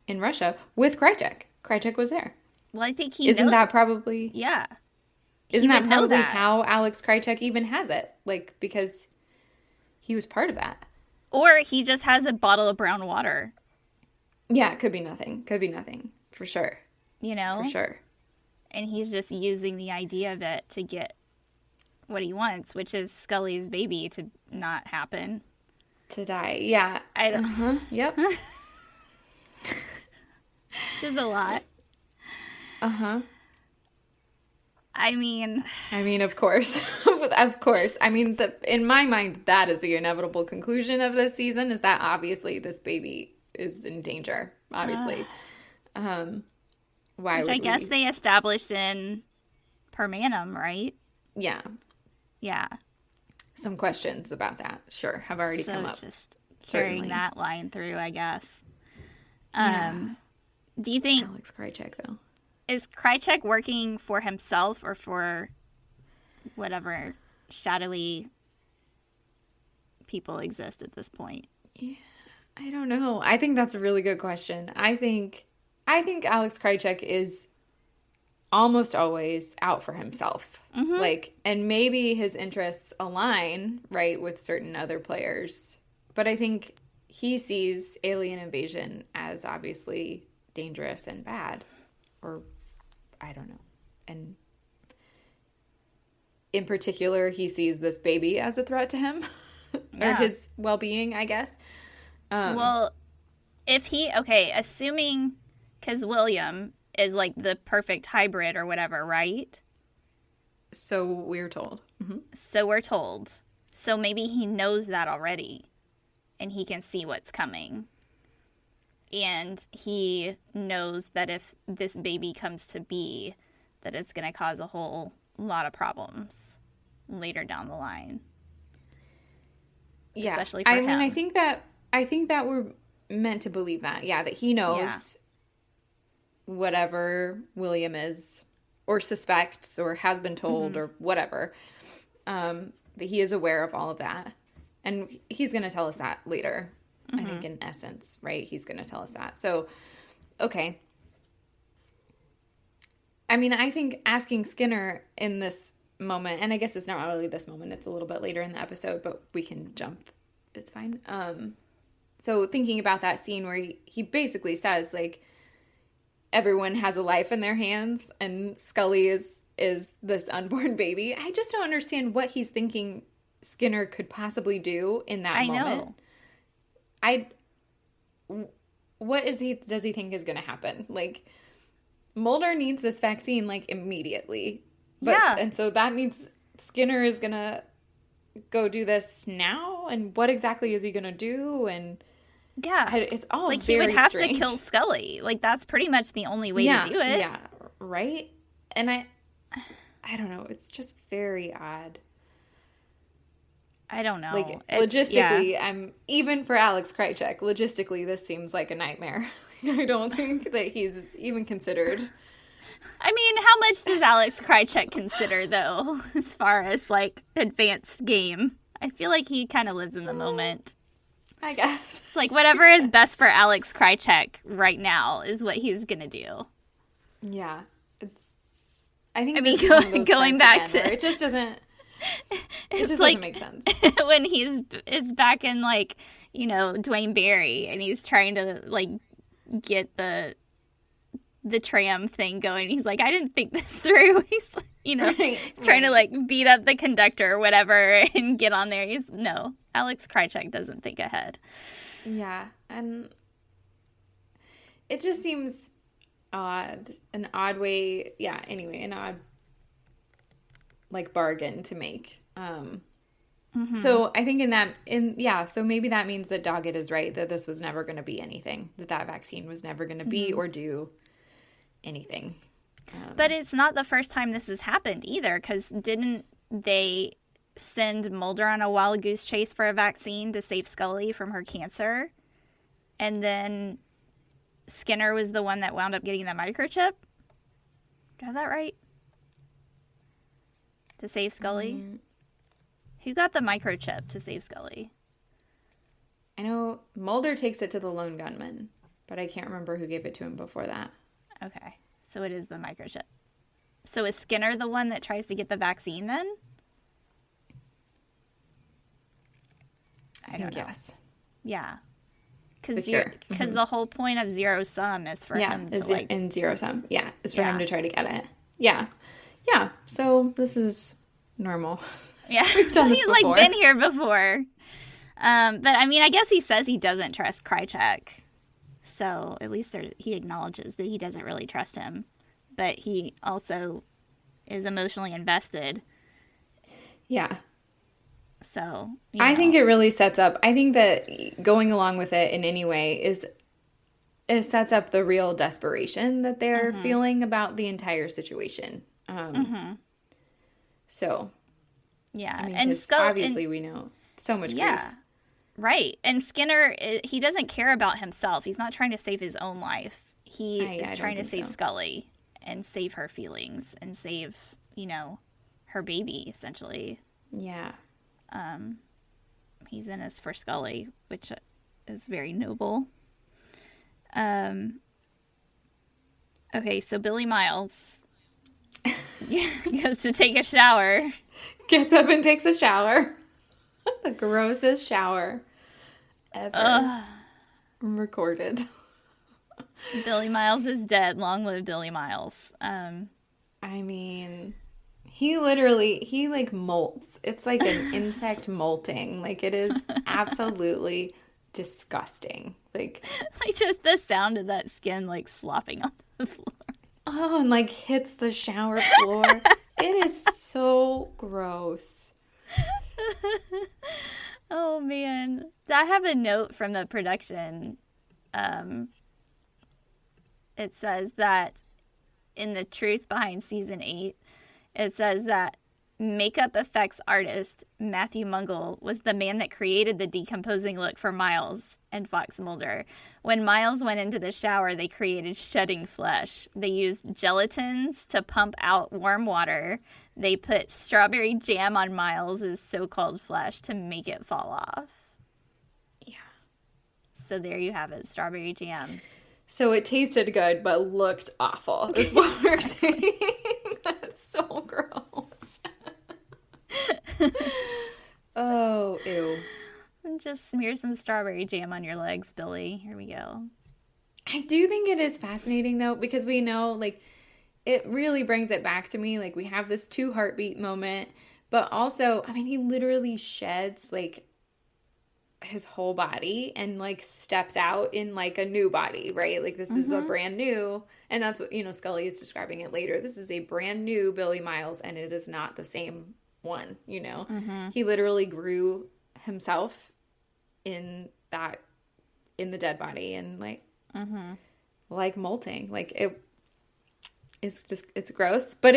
in Russia with Krychek? Krychek was there. Well, I think he Isn't that probably... Yeah. Isn't that probably how Alex Krychek even has it? Like, because he was part of that. Or he just has a bottle of brown water. Yeah, it could be nothing. Could be nothing. For sure. You know? For sure. And he's just using the idea of it to get what he wants, which is Scully's baby to not happen. To die. Yeah. I don't... Yep. Just a lot. I mean, of course. Of course. I mean, in my mind, that is the inevitable conclusion of this season, is that obviously this baby is in danger. Obviously. Why would I guess they established in Permanum, right? Yeah. Yeah. Some questions about that, sure, have already come up. Just certainly. carrying that line through, I guess. Yeah. Do you think... Alex Krycek, though. Is Krycek working for himself or for whatever shadowy people exist at this point? Yeah, I don't know. I think that's a really good question. I think Alex Krycek is almost always out for himself. Like, and maybe his interests align, right, with certain other players. But I think he sees alien invasion as obviously dangerous and bad. Or I don't know. And in particular, he sees this baby as a threat to him or his well-being, I guess. Well, if he, assuming, because William is like the perfect hybrid or whatever, right? So we're told. So we're told. So maybe he knows that already and he can see what's coming. And he knows that if this baby comes to be, that it's going to cause a whole lot of problems later down the line. Yeah. Especially for him. I mean, I think that we're meant to believe that. Yeah, that he knows whatever William is or suspects or has been told or whatever. That he is aware of all of that. And he's going to tell us that later. I think in essence, right? He's going to tell us that. So, okay. I mean, I think asking Skinner in this moment, and I guess it's not really this moment, it's a little bit later in the episode, but we can jump. It's fine. So thinking about that scene where he basically says, like, everyone has a life in their hands and Scully is this unborn baby. I just don't understand what he's thinking Skinner could possibly do in that moment. Know. What does he think is going to happen? Like, Mulder needs this vaccine, like, immediately. And so that means Skinner is going to go do this now? And what exactly is he going to do? And it's all like very he would have strange. to kill Scully. Like, that's pretty much the only way to do it. Yeah, right? And I don't know. It's just very odd. I don't know. Like, logistically, even for Alex Krycek, logistically, this seems like a nightmare. I don't think that he's even considered. I mean, how much does Alex Krycek consider, though, as far as, like, advanced game? I feel like he kind of lives in the moment. I guess. It's like, whatever is best for Alex Krycek right now is what he's going to do. Yeah. Going back to... It just doesn't... It just like, doesn't make sense. When it's back in, like, you know, Dwayne Barry, and he's trying to, like, get the tram thing going. He's like, I didn't think this through. He's, like, you know, trying to, like, beat up the conductor or whatever and get on there. No, Alex Krycek doesn't think ahead. Yeah, and it just seems odd. An odd way, an odd, like, bargain to make. So I think so maybe that means that Doggett is right, that this was never going to be anything, that vaccine was never going to be or do anything. But it's not the first time this has happened either, because didn't they send Mulder on a wild goose chase for a vaccine to save Scully from her cancer? And then Skinner was the one that wound up getting the microchip? Do I have that right? To save Scully? Who got the microchip to save Scully? I know Mulder takes it to the lone gunman, but I can't remember who gave it to him before that. Okay, so it is the microchip. So is Skinner the one that tries to get the vaccine then? I don't know. Yes. Yeah. Because Mm-hmm. the whole point of zero sum is for him to like... in zero sum. Yeah, is for him to try to get it. Yeah. Yeah, so this is normal. Yeah, We've done this he's before. like been here before. But I mean, I guess he says he doesn't trust Krychek. So at least he acknowledges that he doesn't really trust him. But he also is emotionally invested. Yeah. So, I think it really sets up, I think that going along with it in any way it sets up the real desperation that they're feeling about the entire situation. So, yeah. I mean, and obviously we know so much grief. Right. And Skinner, he doesn't care about himself. He's not trying to save his own life. He is trying to save Scully and save her feelings and save, her baby, essentially. Yeah. He's in this for Scully, which is very noble. Okay, so Billy Miles goes to take a shower. Gets up and takes a shower. The grossest shower ever recorded. Billy Miles is dead. Long live Billy Miles. I mean, he like molts. It's like an insect molting. Like, it is absolutely disgusting. Like just the sound of that skin like slopping on the floor. Oh, and like hits the shower floor. It is so gross. Oh man, I have a note from the production. It says that in the truth behind season 8, it says that makeup effects artist Matthew Mungle was the man that created the decomposing look for Miles and Fox Mulder. When Miles went into the shower, they created shedding flesh. They used gelatins to pump out warm water. They put strawberry jam on Miles's so-called flesh to make it fall off. Yeah. So there you have it, strawberry jam. So it tasted good, but looked awful, is what we're saying. That's so gross. Oh, ew. Just smear some strawberry jam on your legs, Billy. Here we go. I do think it is fascinating, though, because we know, like, it really brings it back to me. Like, we have this 2 heartbeat moment, but also, I mean, he literally sheds, like, his whole body and, like, steps out in, like, a new body, right? Like, this is a brand new, and that's what, Scully is describing it later. This is a brand new Billy Miles, and it is not the same one, He literally grew himself in the dead body and, like, like molting. Like, it's gross, but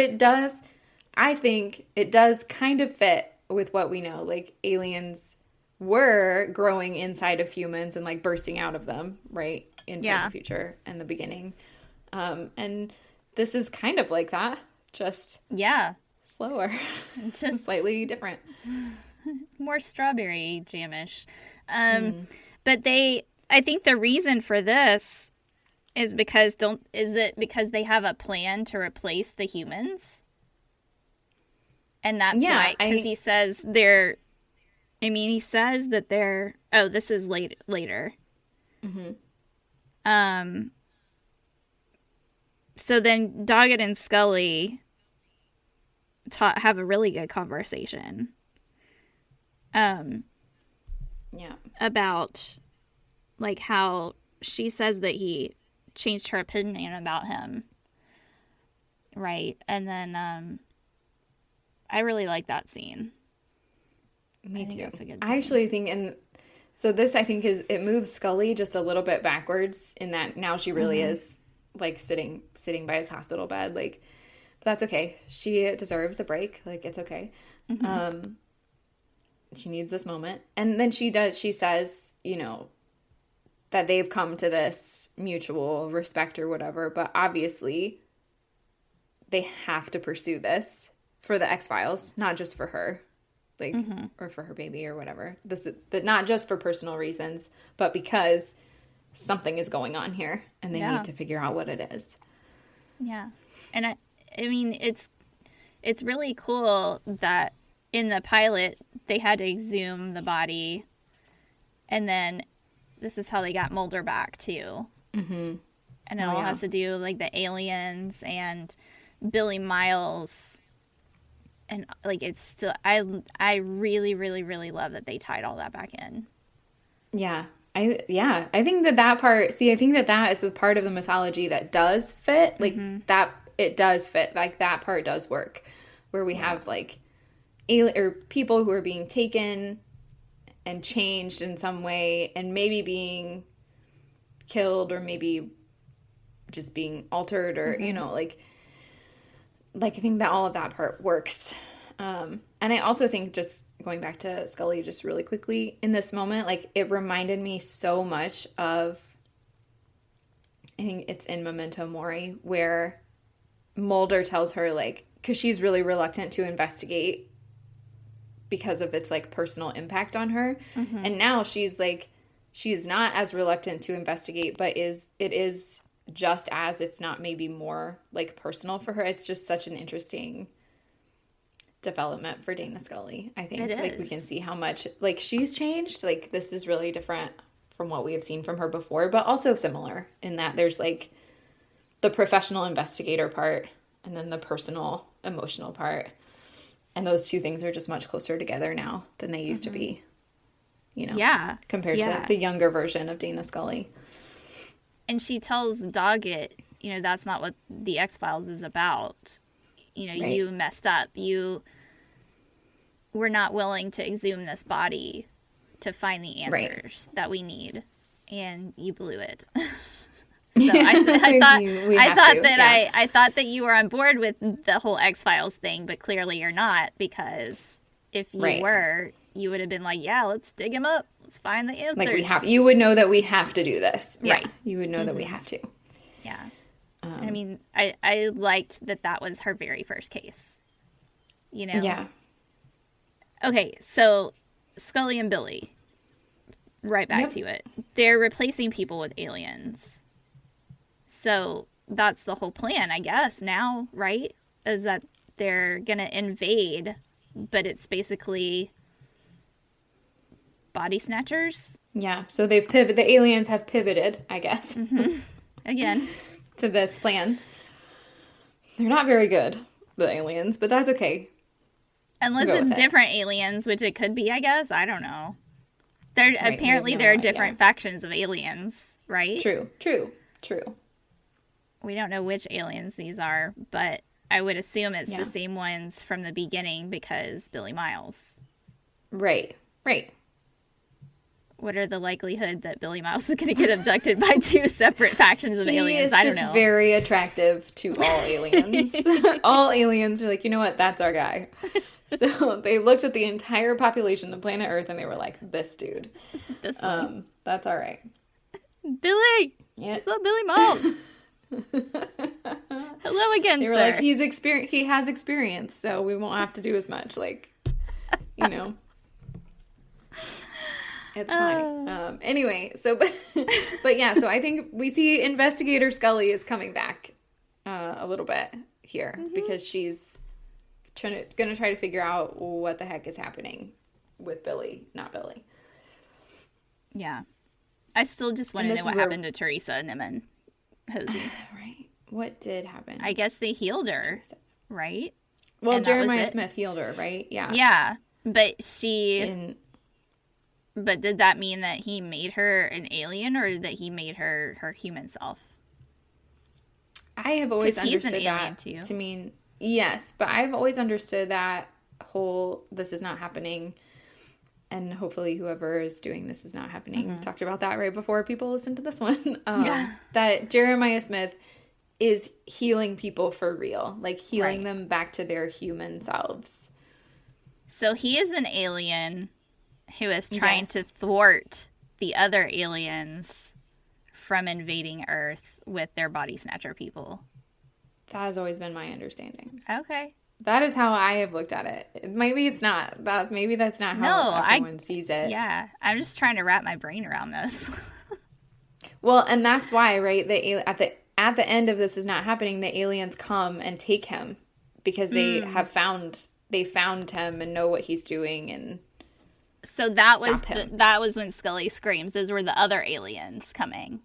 I think it does kind of fit with what we know. Like, aliens were growing inside of humans and, like, bursting out of them, right? In the future and the beginning. And this is kind of like that, just slower, just slightly different. More strawberry jamish. But I think the reason for this is because they have a plan to replace the humans? And that's why, because he says he says that they're, this is later. So then Doggett and Scully have a really good conversation. About, like, how she says that he changed her opinion about him. Right. And then, I really like that scene. Me too. I actually think, and so this, I think, it moves Scully just a little bit backwards in that now she really is, like, sitting by his hospital bed. Like, but that's okay. She deserves a break. Like, it's okay. She needs this moment. And then she says, that they've come to this mutual respect or whatever, but obviously they have to pursue this for the X-Files, not just for her. Like, or for her baby or whatever. Not just for personal reasons, but because something is going on here and they need to figure out what it is. Yeah. And I mean, it's really cool that in the pilot they had to exhume the body, and then this is how they got Mulder back too. Mm-hmm. And it all has to do like the aliens and Billy Miles. And like it's still, I really, really, really love that they tied all that back in. Yeah. I think that part, I think that is the part of the mythology that does fit. Like that, it does fit. Like that part does work, where we have like or people who are being taken and changed in some way, and maybe being killed, or maybe just being altered, or you know, like I think that all of that part works. And I also think, just going back to Scully just really quickly, in this moment, like it reminded me so much of, I think it's in Memento Mori, where Mulder tells her, like, because she's really reluctant to investigate because of its like personal impact on her. And now she's like, she's not as reluctant to investigate, but it is just as, if not maybe more, like personal for her. It's just such an interesting development for Dana Scully. I think like we can see how much like she's changed. Like this is really different from what we have seen from her before, but also similar in that there's like the professional investigator part and then the personal emotional part, and those two things are just much closer together now than they used to be, you know, compared to the younger version of Dana Scully. And she tells Doggett, you know, that's not what the X-Files is about. You know, you messed up. You were not willing to exhume this body to find the answers that we need, and you blew it. So I thought that you were on board with the whole X-Files thing, but clearly you're not, because if you were, you would have been like, yeah, let's dig him up. Let's find the answers. Like you would know that we have to do this. Right. You would know that we have to. Yeah. I mean, I liked that was her very first case. You know? Yeah. Okay, so Scully and Billy, right back to it. They're replacing people with aliens. So that's the whole plan, I guess, now, right? Is that they're going to invade, but it's basically body snatchers. Yeah, so they've pivoted. The aliens have pivoted, I guess. Again. To this plan. They're not very good, the aliens, but that's okay. Unless it's different aliens, which it could be, I guess. I don't know. Apparently there are different factions of aliens, right? True. We don't know which aliens these are, but I would assume it's the same ones from the beginning, because Billy Miles. Right. What are the likelihood that Billy Miles is going to get abducted by two separate factions of aliens? I don't know. He is just very attractive to all aliens. All aliens are like, you know what? That's our guy. So they looked at the entire population of planet Earth and they were like, this dude. That's all right. Billy! Yeah. It's not Billy Miles. Hello again, They were sir. like, he has experience, so we won't have to do as much. Like, you know. It's fine. Anyway, so, but yeah, so I think we see Investigator Scully is coming back a little bit here, because she's going to try to figure out what the heck is happening with Billy, not Billy. Yeah. I still just want to know what happened to Teresa Nimmin Hosey. Right. What did happen? I guess they healed her, right? Well, Jeremiah Smith healed her, right? Yeah. Yeah, but But did that mean that he made her an alien, or that he made her human self? I have always understood he's an alien that too. to mean yes, but I've always understood that whole "this is not happening," and hopefully whoever is doing "this is not happening" talked about that right before people listen to this one. That Jeremiah Smith is healing people for real, like healing them back to their human selves. So he is an alien who is trying to thwart the other aliens from invading Earth with their body snatcher people. That has always been my understanding. Okay. That is how I have looked at it. Maybe it's not. Maybe that's not how everyone sees it. Yeah. I'm just trying to wrap my brain around this. Well, and that's why, right, at the end of "This Is Not Happening," the aliens come and take him because they found him and know what he's doing, and So that stop him. that was when Scully screams. Those were the other aliens coming.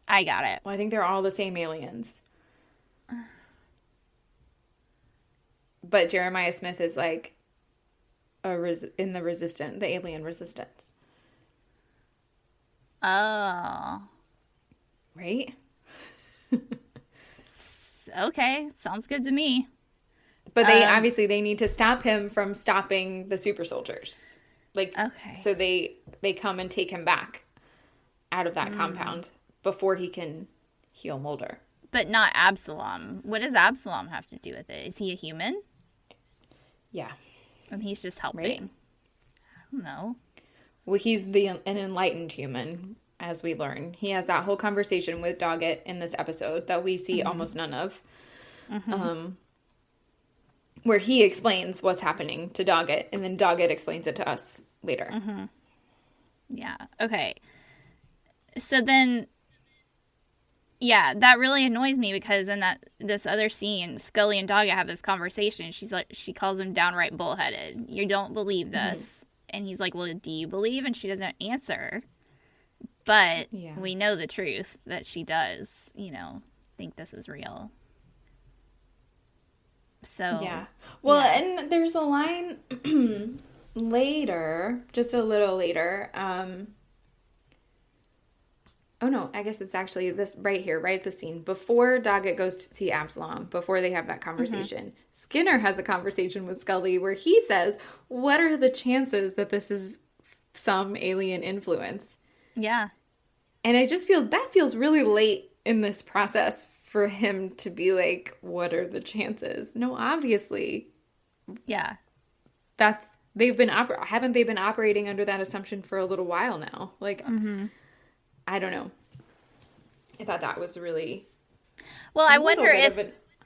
I got it. Well, I think they're all the same aliens. But Jeremiah Smith is like in the resistance, the alien resistance. Oh. Right? Okay, sounds good to me. But they obviously they need to stop him from stopping the super soldiers. Like, okay. So they come and take him back out of that compound before he can heal Mulder. But not Absalom. What does Absalom have to do with it? Is he a human? Yeah. And he's just helping. Right? I don't know. Well, he's an enlightened human, as we learn. He has that whole conversation with Doggett in this episode that we see almost none of. Where he explains what's happening to Doggett, and then Doggett explains it to us later. Yeah. Okay. So then, yeah, that really annoys me because in this other scene, Scully and Doggett have this conversation. She calls him downright bullheaded. You don't believe this, and he's like, "Well, do you believe?" And she doesn't answer. But we know the truth that she does. Think this is real. So yeah. Well, and there's a line later, just a little later. Oh no, I guess it's actually this right here, right at the scene before Doggett goes to see Absalom. Before they have that conversation, Skinner has a conversation with Scully where he says, "What are the chances that this is some alien influence?" Yeah. And I just feel that feels really late in this process for him to be like, what are the chances? No, obviously. Yeah. Haven't they been operating under that assumption for a little while now? Like, I don't know. I thought that was really. Well, I wonder if.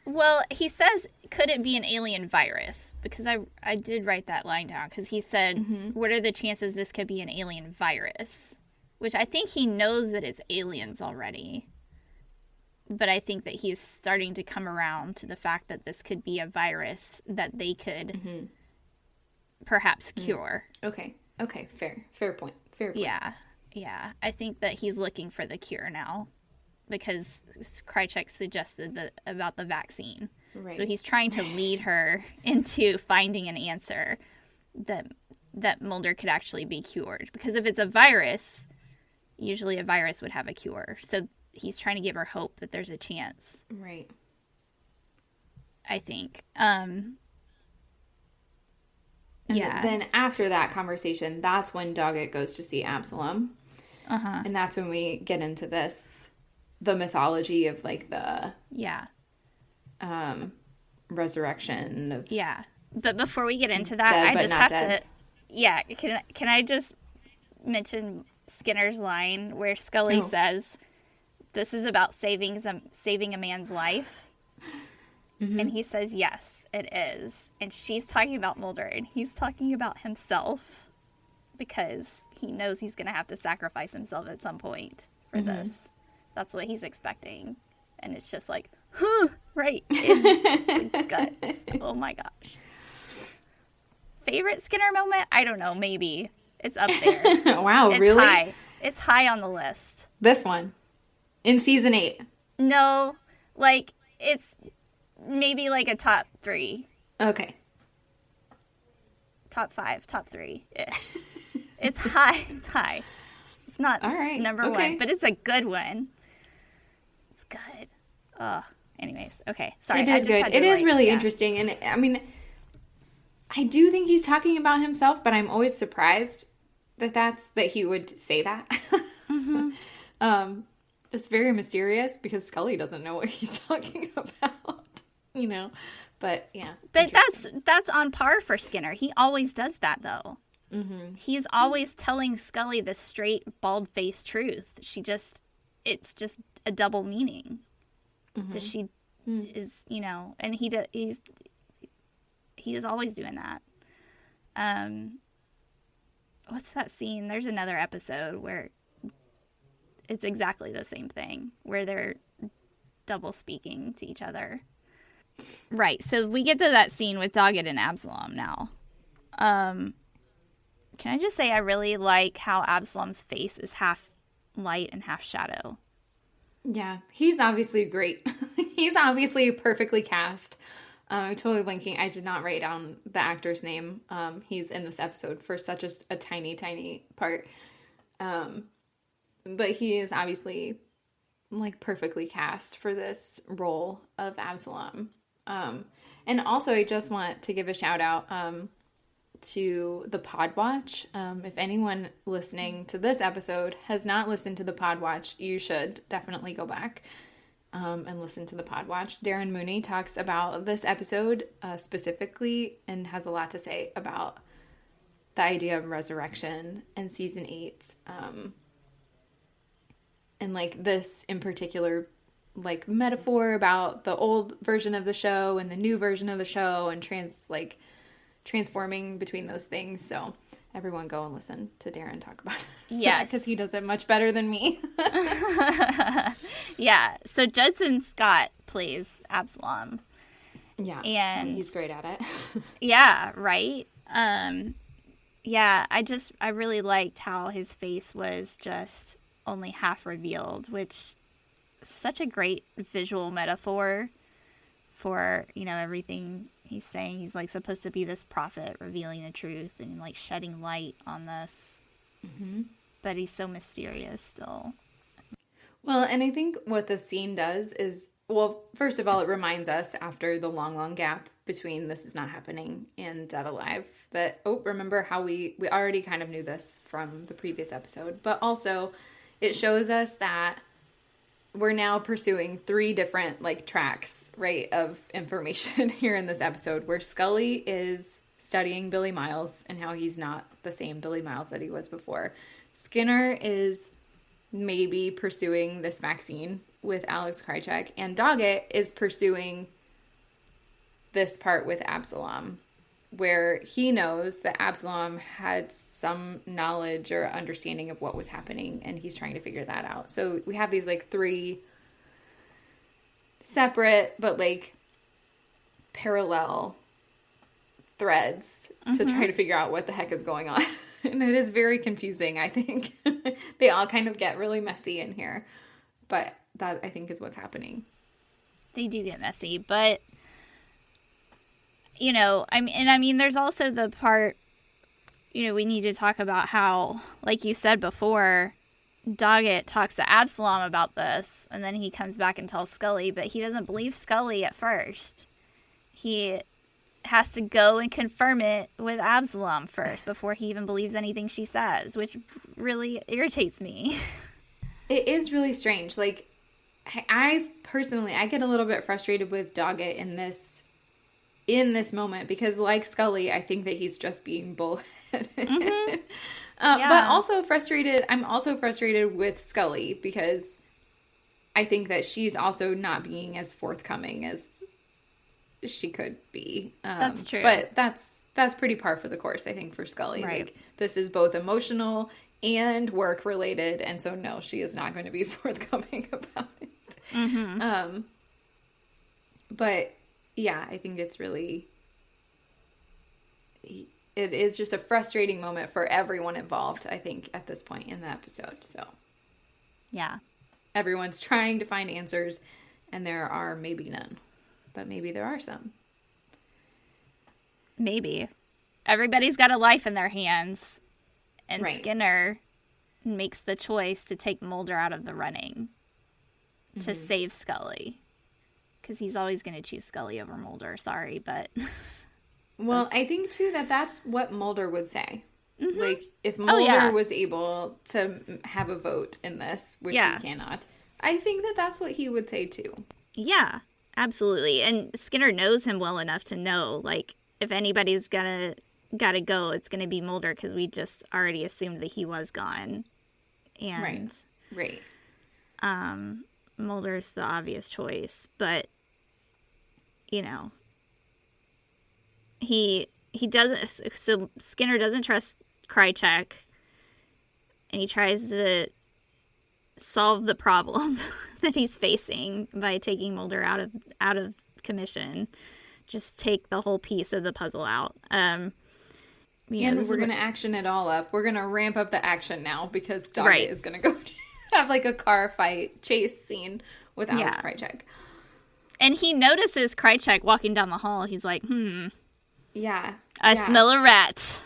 Well, he says, could it be an alien virus? Because I did write that line down because he said, what are the chances this could be an alien virus? Which I think he knows that it's aliens already. But I think that he's starting to come around to the fact that this could be a virus that they could perhaps cure. Okay. Fair point. Yeah. I think that he's looking for the cure now because Krychek suggested about the vaccine. Right. So he's trying to lead her into finding an answer that Mulder could actually be cured. Because if it's a virus, usually a virus would have a cure. So he's trying to give her hope that there's a chance. Right. I think. And then after that conversation, that's when Doggett goes to see Absalom. And that's when we get into the mythology of like the resurrection of But before we get into that, I just have to can I just mention Skinner's line where Scully says, "This is about saving a man's life." And he says, "Yes, it is." And she's talking about Mulder, and he's talking about himself because he knows he's going to have to sacrifice himself at some point for this. That's what he's expecting. And it's just like, right in the guts. Oh my gosh. Favorite Skinner moment? I don't know, maybe. It's up there. Wow, it's really? High. It's high on the list. This one. In season 8. No, like, it's maybe like a top 3. Okay. Top 5, top 3. It's high. It's high. It's not number one, but it's a good one. It's good. Ugh. Anyways, okay. Sorry. It is good. It is really interesting. And I mean, I do think he's talking about himself, but I'm always surprised that he would say that. It's very mysterious because Scully doesn't know what he's talking about, but yeah. But that's on par for Skinner. He always does that though. He's always telling Scully the straight, bald-faced truth. It's just a double meaning. That she is, and he's always doing that. What's that scene? There's another episode where it's exactly the same thing, where they're double speaking to each other. Right. So we get to that scene with Doggett and Absalom now. Can I just say I really like how Absalom's face is half light and half shadow. Yeah, he's obviously great. He's obviously perfectly cast. I'm totally blanking. I did not write down the actor's name. He's in this episode for such a tiny, tiny part. But he is obviously like perfectly cast for this role of Absalom. And also I just want to give a shout out to the Pod Watch. If anyone listening to this episode has not listened to the Pod Watch, you should definitely go back and listen to the Pod Watch. Darren Mooney talks about this episode specifically and has a lot to say about the idea of resurrection in season 8. And like this in particular, like metaphor about the old version of the show and the new version of the show and transforming between those things. So everyone go and listen to Darren talk about it. Yes. Because he does it much better than me. Yeah. So Judson Scott plays Absalom. Yeah. And he's great at it. Yeah, right. Yeah, I really liked how his face was just only half revealed, which is such a great visual metaphor for, everything he's saying. He's like supposed to be this prophet revealing the truth and like shedding light on this. Mm-hmm. But he's so mysterious still. Well, and I think what this scene does is, well, first of all, it reminds us after the long, long gap between This Is Not Happening and Deadalive that, remember how we already kind of knew this from the previous episode, but also it shows us that we're now pursuing 3 different like tracks, right, of information here in this episode, where Scully is studying Billy Miles and how he's not the same Billy Miles that he was before. Skinner is maybe pursuing this vaccine with Alex Krycek, and Doggett is pursuing this part with Absalom, where he knows that Absalom had some knowledge or understanding of what was happening, and he's trying to figure that out. So we have these like 3 separate but like parallel threads to try to figure out what the heck is going on. And it is very confusing, I think. They all kind of get really messy in here, but that I think is what's happening. They do get messy, but I mean, there's also the part, we need to talk about how, like you said before, Doggett talks to Absalom about this, and then he comes back and tells Scully, but he doesn't believe Scully at first. He has to go and confirm it with Absalom first before he even believes anything she says, which really irritates me. It is really strange. Like, I personally get a little bit frustrated with Doggett in this moment, because like Scully, I think that he's just being bullheaded. Mm-hmm. Yeah. But I'm also frustrated with Scully, because I think that she's also not being as forthcoming as she could be. That's true. But that's pretty par for the course, I think, for Scully. Right. Like, this is both emotional and work related, and so no, she is not going to be forthcoming about it. Mm-hmm. But yeah, I think it is just a frustrating moment for everyone involved, I think, at this point in the episode. So yeah, everyone's trying to find answers, and there are maybe none, but maybe there are some. Maybe. Everybody's got a life in their hands, and right. Skinner makes the choice to take Mulder out of the running to save Scully. Because he's always going to choose Scully over Mulder. Sorry, but... Well, I think, too, that's what Mulder would say. Mm-hmm. Like, if Mulder was able to have a vote in this, which he cannot, I think that's what he would say, too. Yeah, absolutely. And Skinner knows him well enough to know, like, if anybody's gotta go, it's going to be Mulder, because we just already assumed that he was gone. And... Right. Mulder's the obvious choice, but he doesn't. So Skinner doesn't trust Krycek, and he tries to solve the problem that he's facing by taking Mulder out of commission. Just take the whole piece of the puzzle out. Yeah, and we're going to action it all up. We're going to ramp up the action now because Doggett is going to go have like a car fight chase scene with Alex Krycek. And he notices Krycek walking down the hall. He's like, Yeah. I smell a rat.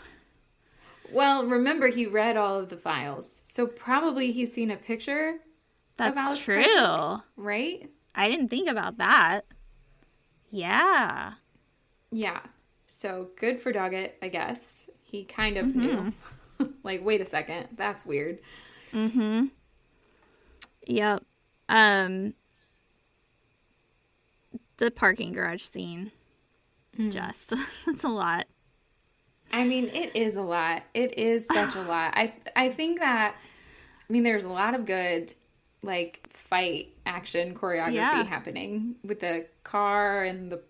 Well, remember, he read all of the files. So probably he's seen a picture of Alex true. Krycek, right? I didn't think about that. Yeah. Yeah. So good for Doggett, I guess. He kind of knew. Like, wait a second. That's weird. Mm-hmm. Yep. The parking garage scene. Just. That's a lot. I mean, it is a lot. It is such a lot. I think that, I mean, there's a lot of good, like, fight action choreography happening with the car and the,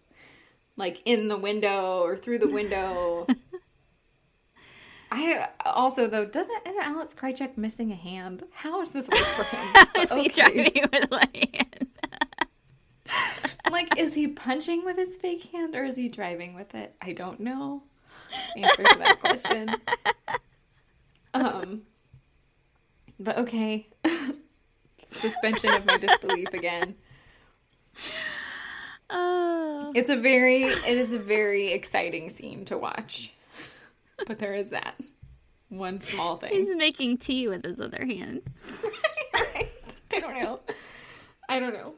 like, in the window or through the window. I also, though, isn't Alex Krycek missing a hand? How does this work for him? Is he driving with one hand? Like, is he punching with his fake hand or is he driving with it? I don't know. Answer to that question. But okay. Suspension of my disbelief again. Oh. It is a very exciting scene to watch. But there is that one small thing. He's making tea with his other hand. Right. I don't know.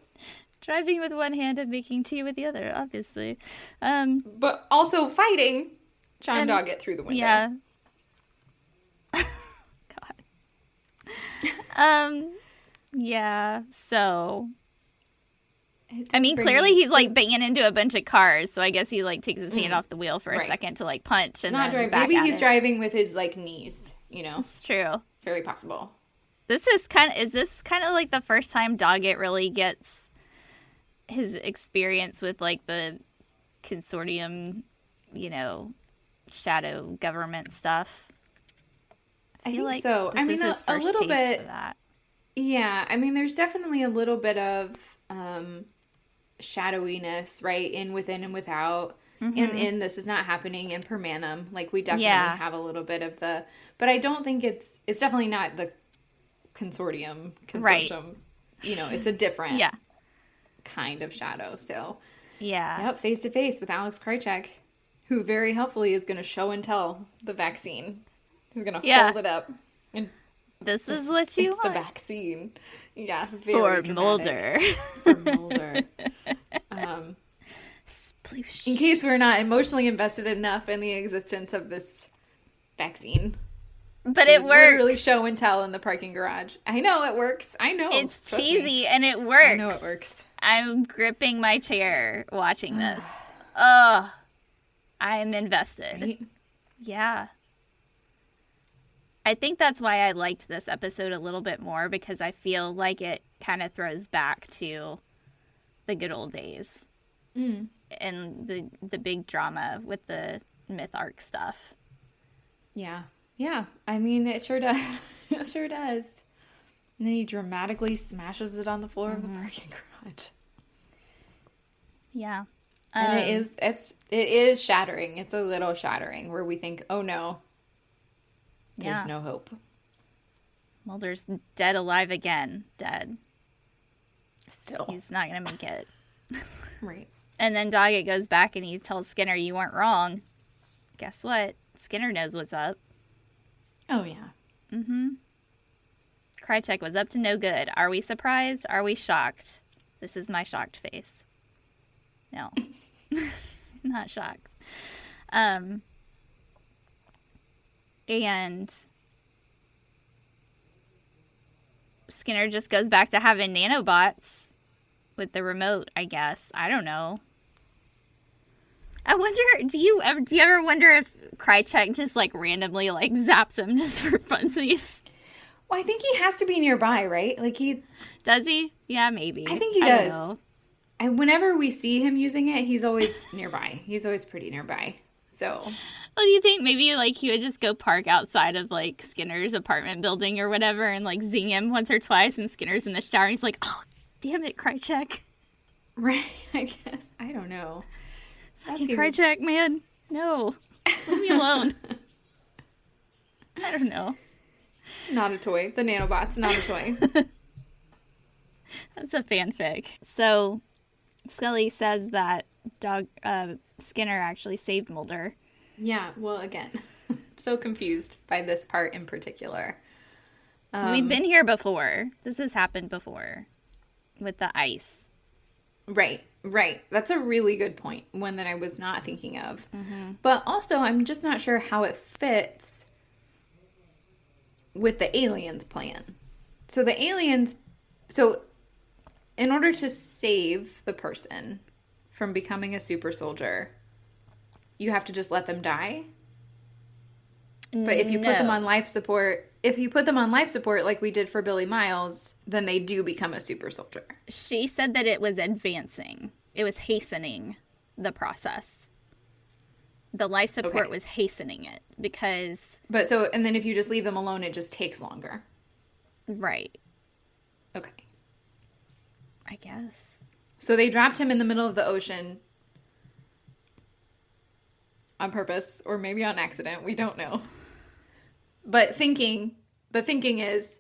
Driving with one hand and making tea with the other, obviously. But also fighting John Doggett through the window. Yeah. God. Yeah, so... I mean, clearly he's, like, banging into a bunch of cars, so I guess he, like, takes his hand off the wheel for a second to, like, punch and not then driving. Maybe he's driving with his, like, knees, you know? It's true. Very possible. Is this kind of, like, the first time Doggett really gets his experience with, like, the consortium, you know, shadow government stuff? I think like so. This I mean, is his a first little taste bit. of that. Yeah, I mean, there's definitely a little bit of shadowiness, right? In Within and Without. And in This Is Not Happening and Permanum. Like, we definitely have a little bit of the... But I don't think it's definitely not the consortium. Right. You know, it's a different kind of shadow. So, yep, face to face with Alex Krycek, who very helpfully is going to show and tell the vaccine. He's going to hold it up. And this is what you want. It's the vaccine. Yeah, for very Mulder. For Mulder. In case we're not emotionally invested enough in the existence of this vaccine. But it works. Literally show and tell in the parking garage. I know it works. I know. It's cheesy and it works. I know it works. I'm gripping my chair watching this. Ugh. I'm invested. Right? Yeah. I think that's why I liked this episode a little bit more, because I feel like it kind of throws back to the good old days. And the big drama with the myth arc stuff. Yeah. Yeah. I mean, it sure does. It sure does. And then he dramatically smashes it on the floor of the parking garage. Yeah. And it is shattering. It's a little shattering where we think, oh no, there's no hope. Mulder's dead alive again. Dead. Still. He's not going to make it. Right. And then Doggett goes back and he tells Skinner, you weren't wrong. Guess what? Skinner knows what's up. Oh, yeah. Krycek was up to no good. Are we surprised? Are we shocked? This is my shocked face. No. Not shocked. And Skinner just goes back to having nanobots with the remote, I guess. I don't know. I wonder, do you ever wonder if Krycek just, like, randomly, like, zaps him just for funsies? Well, I think he has to be nearby, right? Like, he... Does he? Yeah, maybe. I think he does. And whenever we see him using it, he's always nearby. He's always pretty nearby. So... Well, do you think maybe, like, he would just go park outside of, like, Skinner's apartment building or whatever and, like, zing him once or twice, and Skinner's in the shower and he's like, oh, damn it, Krycek. Right, I guess. I don't know. Fucking Krycek, man. No. Leave me alone. I don't know. Not a toy. The nanobot's not a toy. That's a fanfic. So Scully says that Skinner actually saved Mulder. Yeah, well, again, so confused by this part in particular. We've been here before. This has happened before with the ice. Right. That's a really good point, one that I was not thinking of. Mm-hmm. But also, I'm just not sure how it fits with the aliens' plan. So the aliens... So in order to save the person from becoming a super soldier, you have to just let them die? But if you put them on life support... If you put them on life support like we did for Billy Miles, then they do become a super soldier. She said that it was advancing. It was hastening the process. The life support was hastening it because... And then if you just leave them alone, it just takes longer. Right. Okay. I guess. So they dropped him in the middle of the ocean on purpose or maybe on accident. We don't know. But the thinking is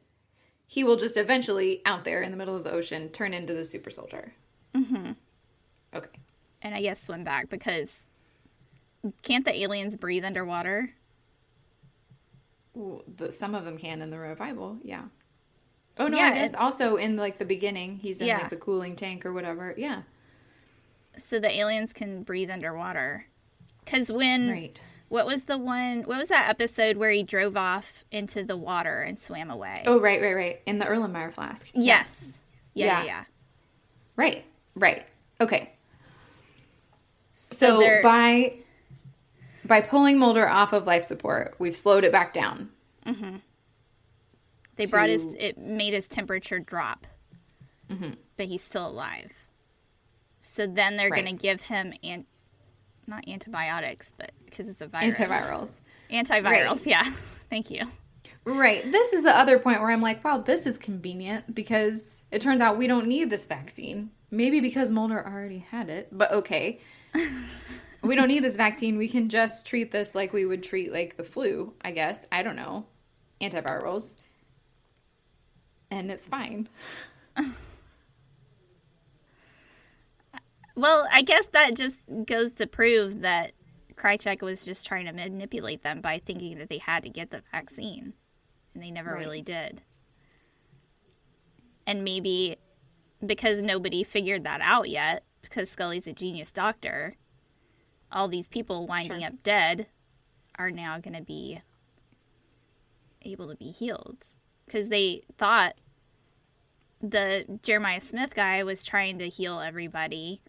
he will just eventually, out there in the middle of the ocean, turn into the super soldier. Mm-hmm. Okay. And I guess swim back because can't the aliens breathe underwater? Ooh, some of them can in the revival, yeah. Oh, no, Yeah, I guess also in, like, the beginning, he's in, Yeah. like, the cooling tank or whatever, yeah. So the aliens can breathe underwater. Because when... Right. What was that episode where he drove off into the water and swam away? Oh, right. In the Erlenmeyer flask. Yes. Yeah. Right. Okay. So by pulling Mulder off of life support, we've slowed it back down. Mm-hmm. They made his temperature drop. Mm-hmm. But he's still alive. So then they're going to give him not antibiotics, but because it's a virus. Antivirals, right. Yeah. Thank you. Right. This is the other point where I'm like, wow, this is convenient because it turns out we don't need this vaccine. Maybe because Mulder already had it, but okay. We don't need this vaccine. We can just treat this like we would treat, like, the flu, I guess. I don't know. Antivirals. And it's fine. Well, I guess that just goes to prove that Krychek was just trying to manipulate them by thinking that they had to get the vaccine. And they never really did. And maybe because nobody figured that out yet, because Scully's a genius doctor, all these people winding up dead are now going to be able to be healed. Because they thought the Jeremiah Smith guy was trying to heal everybody.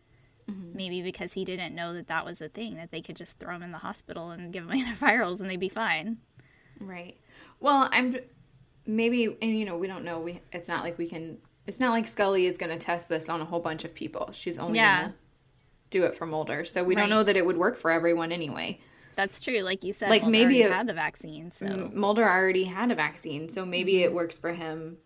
Maybe because he didn't know that was a thing, that they could just throw him in the hospital and give him antivirals and they'd be fine. Right. Well, we don't know. It's not like Scully is going to test this on a whole bunch of people. She's only going to do it for Mulder. So we don't know that it would work for everyone anyway. That's true. Like you said, like Mulder maybe already had the vaccine. So Mulder already had a vaccine. So maybe it works for him.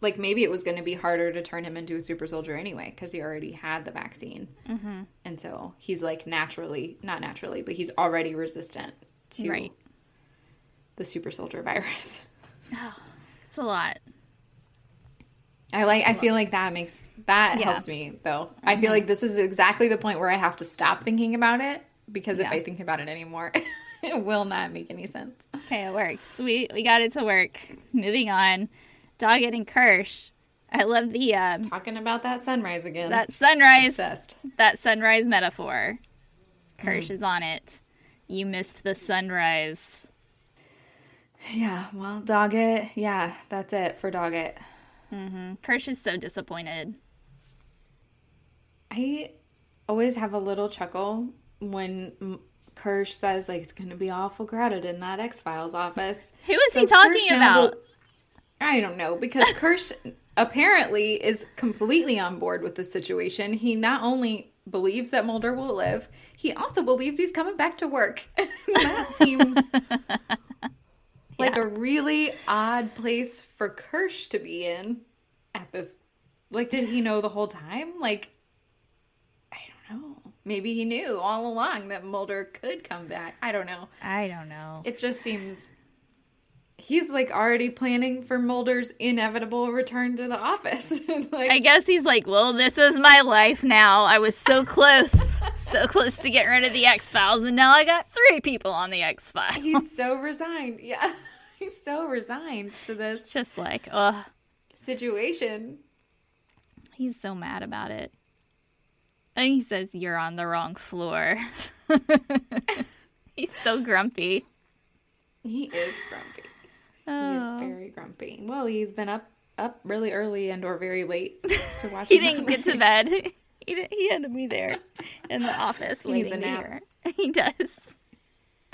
Like, maybe it was going to be harder to turn him into a super soldier anyway, because he already had the vaccine. Mm-hmm. And so he's, like, not naturally, but he's already resistant to the super soldier virus. Oh, it's a lot. I feel like that helps me, though. Mm-hmm. I feel like this is exactly the point where I have to stop thinking about it, because if I think about it anymore, it will not make any sense. Okay, it works. We got it to work. Moving on. Doggett and Kirsch. I love the talking about that sunrise again. That sunrise. Obsessed. That sunrise metaphor. Kirsch is on it. You missed the sunrise. Yeah, well, Doggett. Yeah, that's it for Doggett. Mm-hmm. Kirsch is so disappointed. I always have a little chuckle when Kirsch says, like, it's going to be awful crowded in that X-Files office. Who is he talking about? I don't know, because Kirsch apparently is completely on board with the situation. He not only believes that Mulder will live, he also believes he's coming back to work. That seems like a really odd place for Kirsch to be in at this. Like, did he know the whole time? Like, I don't know. Maybe he knew all along that Mulder could come back. I don't know. I don't know. It just seems he's like already planning for Mulder's inevitable return to the office. Like, I guess he's like, well, this is my life now. I was so close, so close to getting rid of the X-Files, and now I got 3 people on the X-Files. he's so resigned. Yeah, he's so resigned to this Just like, ugh. situation. He's so mad about it. And he says, you're on the wrong floor. He's so grumpy. He is grumpy. Oh. He is very grumpy. Well, he's been up really early and or very late to watch. He didn't get to bed. He had to be there in the office He needs waiting a to nap. hear. He does.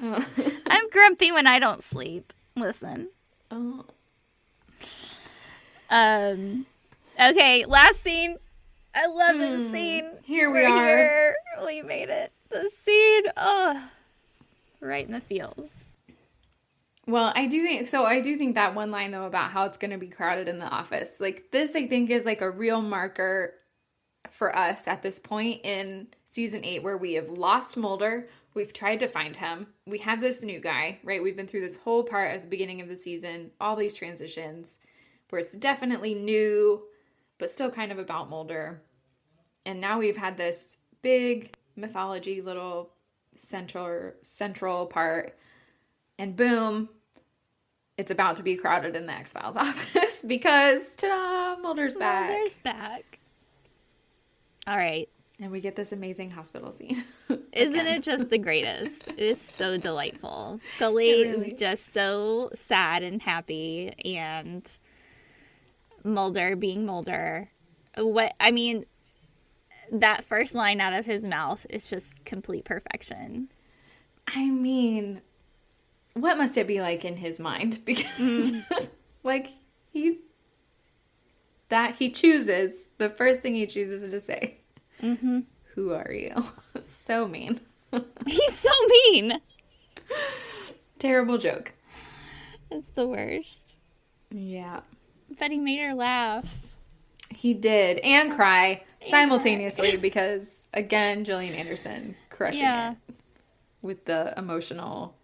Oh. I'm grumpy when I don't sleep. Listen. Oh. Okay, last scene. I love this scene. Here we We're are. Here. We made it. The scene. Oh, right in the feels. Well, I do think that one line though about how it's going to be crowded in the office, like this, I think is like a real marker for us at this point in season 8, where we have lost Mulder. We've tried to find him. We have this new guy, right? We've been through this whole part at the beginning of the season, all these transitions where it's definitely new, but still kind of about Mulder. And now we've had this big mythology little central part, and boom, it's about to be crowded in the X-Files office because, ta-da, Mulder's back. Mulder's back. All right. And we get this amazing hospital scene. Isn't it just the greatest? It is so delightful. Scully is just so sad and happy, and Mulder being Mulder. That first line out of his mouth is just complete perfection. I mean, what must it be like in his mind? Because, like, he chooses, the first thing he chooses to say, who are you? So mean. He's so mean. Terrible joke. It's the worst. Yeah. But he made her laugh. He did. And cry simultaneously because, again, Gillian Anderson crushing it with the emotional,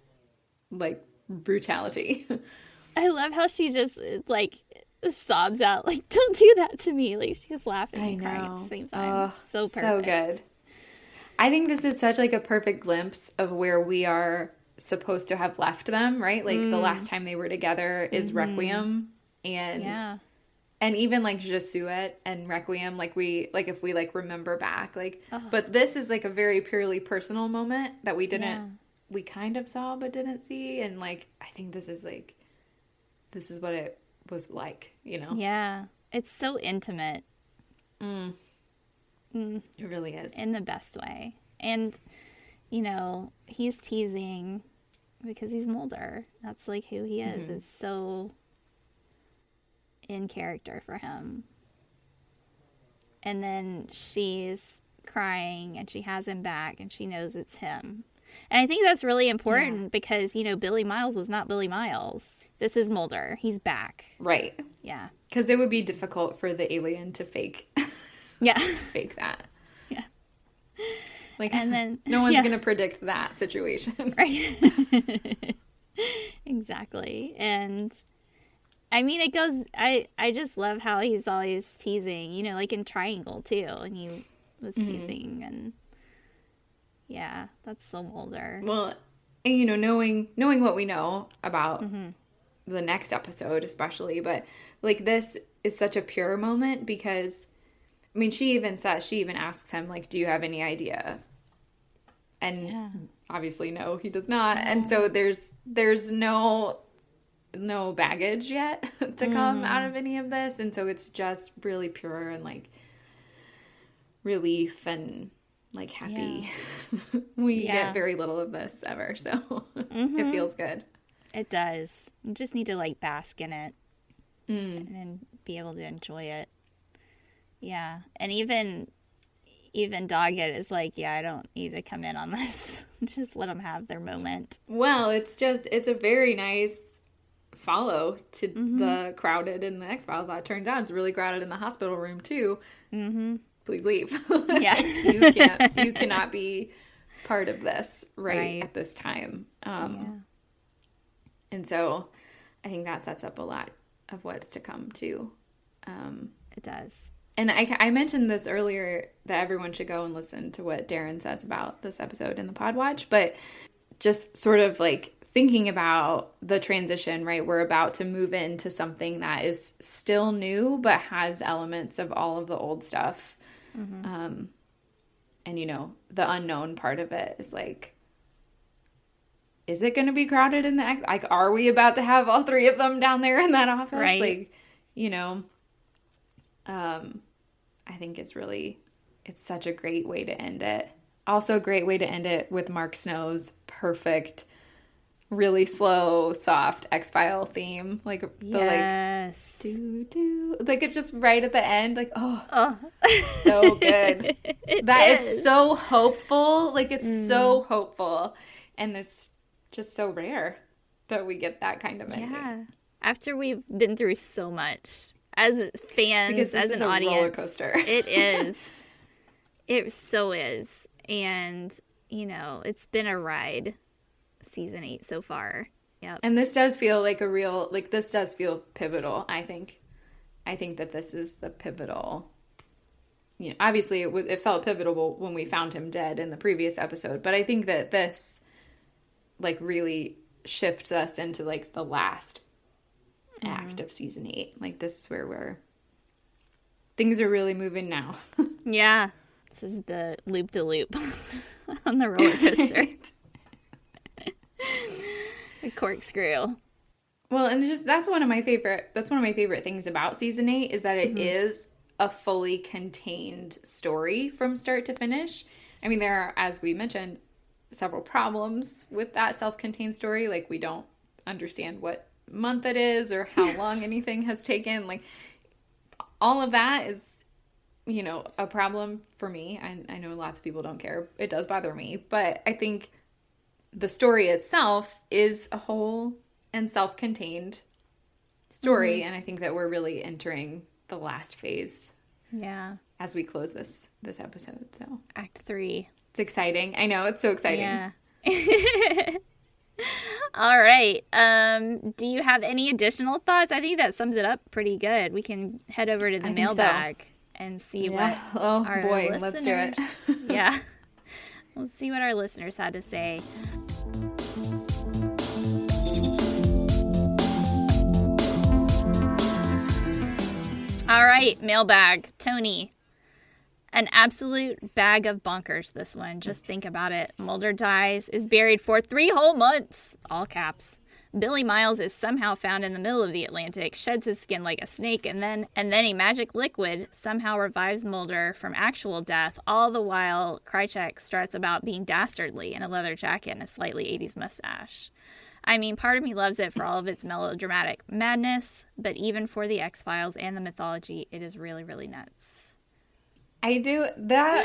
like, brutality. I love how she just, like, sobs out, like, don't do that to me. Like, she's laughing and crying at the same time. So perfect. So good. I think this is such, like, a perfect glimpse of where we are supposed to have left them, right? Like, the last time they were together is Requiem. And even, like, Jesuit and Requiem, like, if we, like, remember back, like, but this is, like, a very purely personal moment that we we kind of saw but didn't see. And, like, I think this is what it was like, you know? Yeah. It's so intimate. It really is. In the best way. And, you know, he's teasing because he's Mulder. That's, like, who he is. It's so in character for him. And then she's crying and she has him back and she knows it's him. And I think that's really important because, you know, Billy Miles was not Billy Miles. This is Mulder. He's back. Right. Yeah. Because it would be difficult for the alien to fake fake that. Yeah. Like, and then no one's going to predict that situation. Right. Exactly. And I mean, it goes, I just love how he's always teasing, you know, like in Triangle too. And he was teasing and yeah, that's so Mulder. Well, and, you know, knowing what we know about the next episode especially, but like this is such a pure moment because, I mean, she even asks him, like, do you have any idea? And obviously no, he does not. And so there's no baggage yet to come out of any of this. And so it's just really pure and like relief and like happy. Yeah. We get very little of this ever. So it feels good. It does. You just need to like bask in it and then be able to enjoy it. Yeah. And even Doggett is like, yeah, I don't need to come in on this. Just let them have their moment. Well, it's a very nice follow to the crowded in the X-Files. It turns out it's really crowded in the hospital room too. Please leave. Yeah. You cannot be part of this right at this time. And so I think that sets up a lot of what's to come too. It does. And I mentioned this earlier that everyone should go and listen to what Darren says about this episode in the Pod Watch, but just sort of like thinking about the transition, right? We're about to move into something that is still new, but has elements of all of the old stuff. And, you know, the unknown part of it is like, is it going to be crowded in the like, are we about to have all three of them down there in that office? Right. Like, you know, I think it's such a great way to end it. Also a great way to end it with Mark Snow's perfect, really slow, soft X-File theme. Like the like do like it's just right at the end, like so good. It's so hopeful. Like it's so hopeful. And it's just so rare that we get that kind of ending. Yeah. After we've been through so much as fans, as an audience, roller coaster. It is. It so is. And, you know, it's been a ride, season 8 so far. Yep. And this does feel like this does feel pivotal, I think. I think that this is the pivotal, you know, obviously it felt pivotal when we found him dead in the previous episode, but I think that this, like, really shifts us into, like, the last act of season 8. Like, this is where things are really moving now. Yeah. This is the loop-de-loop on the roller coaster. The corkscrew. Well, and that's one of my favorite things about season 8 is that it is a fully contained story from start to finish. I mean, there are, as we mentioned, several problems with that self-contained story. Like, we don't understand what month it is or how long anything has taken. Like, all of that is, you know, a problem for me. I know lots of people don't care. It does bother me. But I think the story itself is a whole and self-contained story. And I think that we're really entering the last phase. Yeah. As we close this episode. So Act 3. It's exciting. I know, it's so exciting. Yeah. All right. Do you have any additional thoughts? I think that sums it up pretty good. We can head over to the mailbag and see what our listeners... let's do it. Yeah. Let's see what our listeners had to say. All right, mailbag. Tony. An absolute bag of bonkers, this one. Just think about it. Mulder dies, is buried for 3 whole months. All caps. Billy Miles is somehow found in the middle of the Atlantic, sheds his skin like a snake, and then a magic liquid somehow revives Mulder from actual death, all the while Krychek struts about being dastardly in a leather jacket and a slightly 80s mustache. I mean, part of me loves it for all of its melodramatic madness, but even for the X-Files and the mythology, it is really, really nuts. I do that.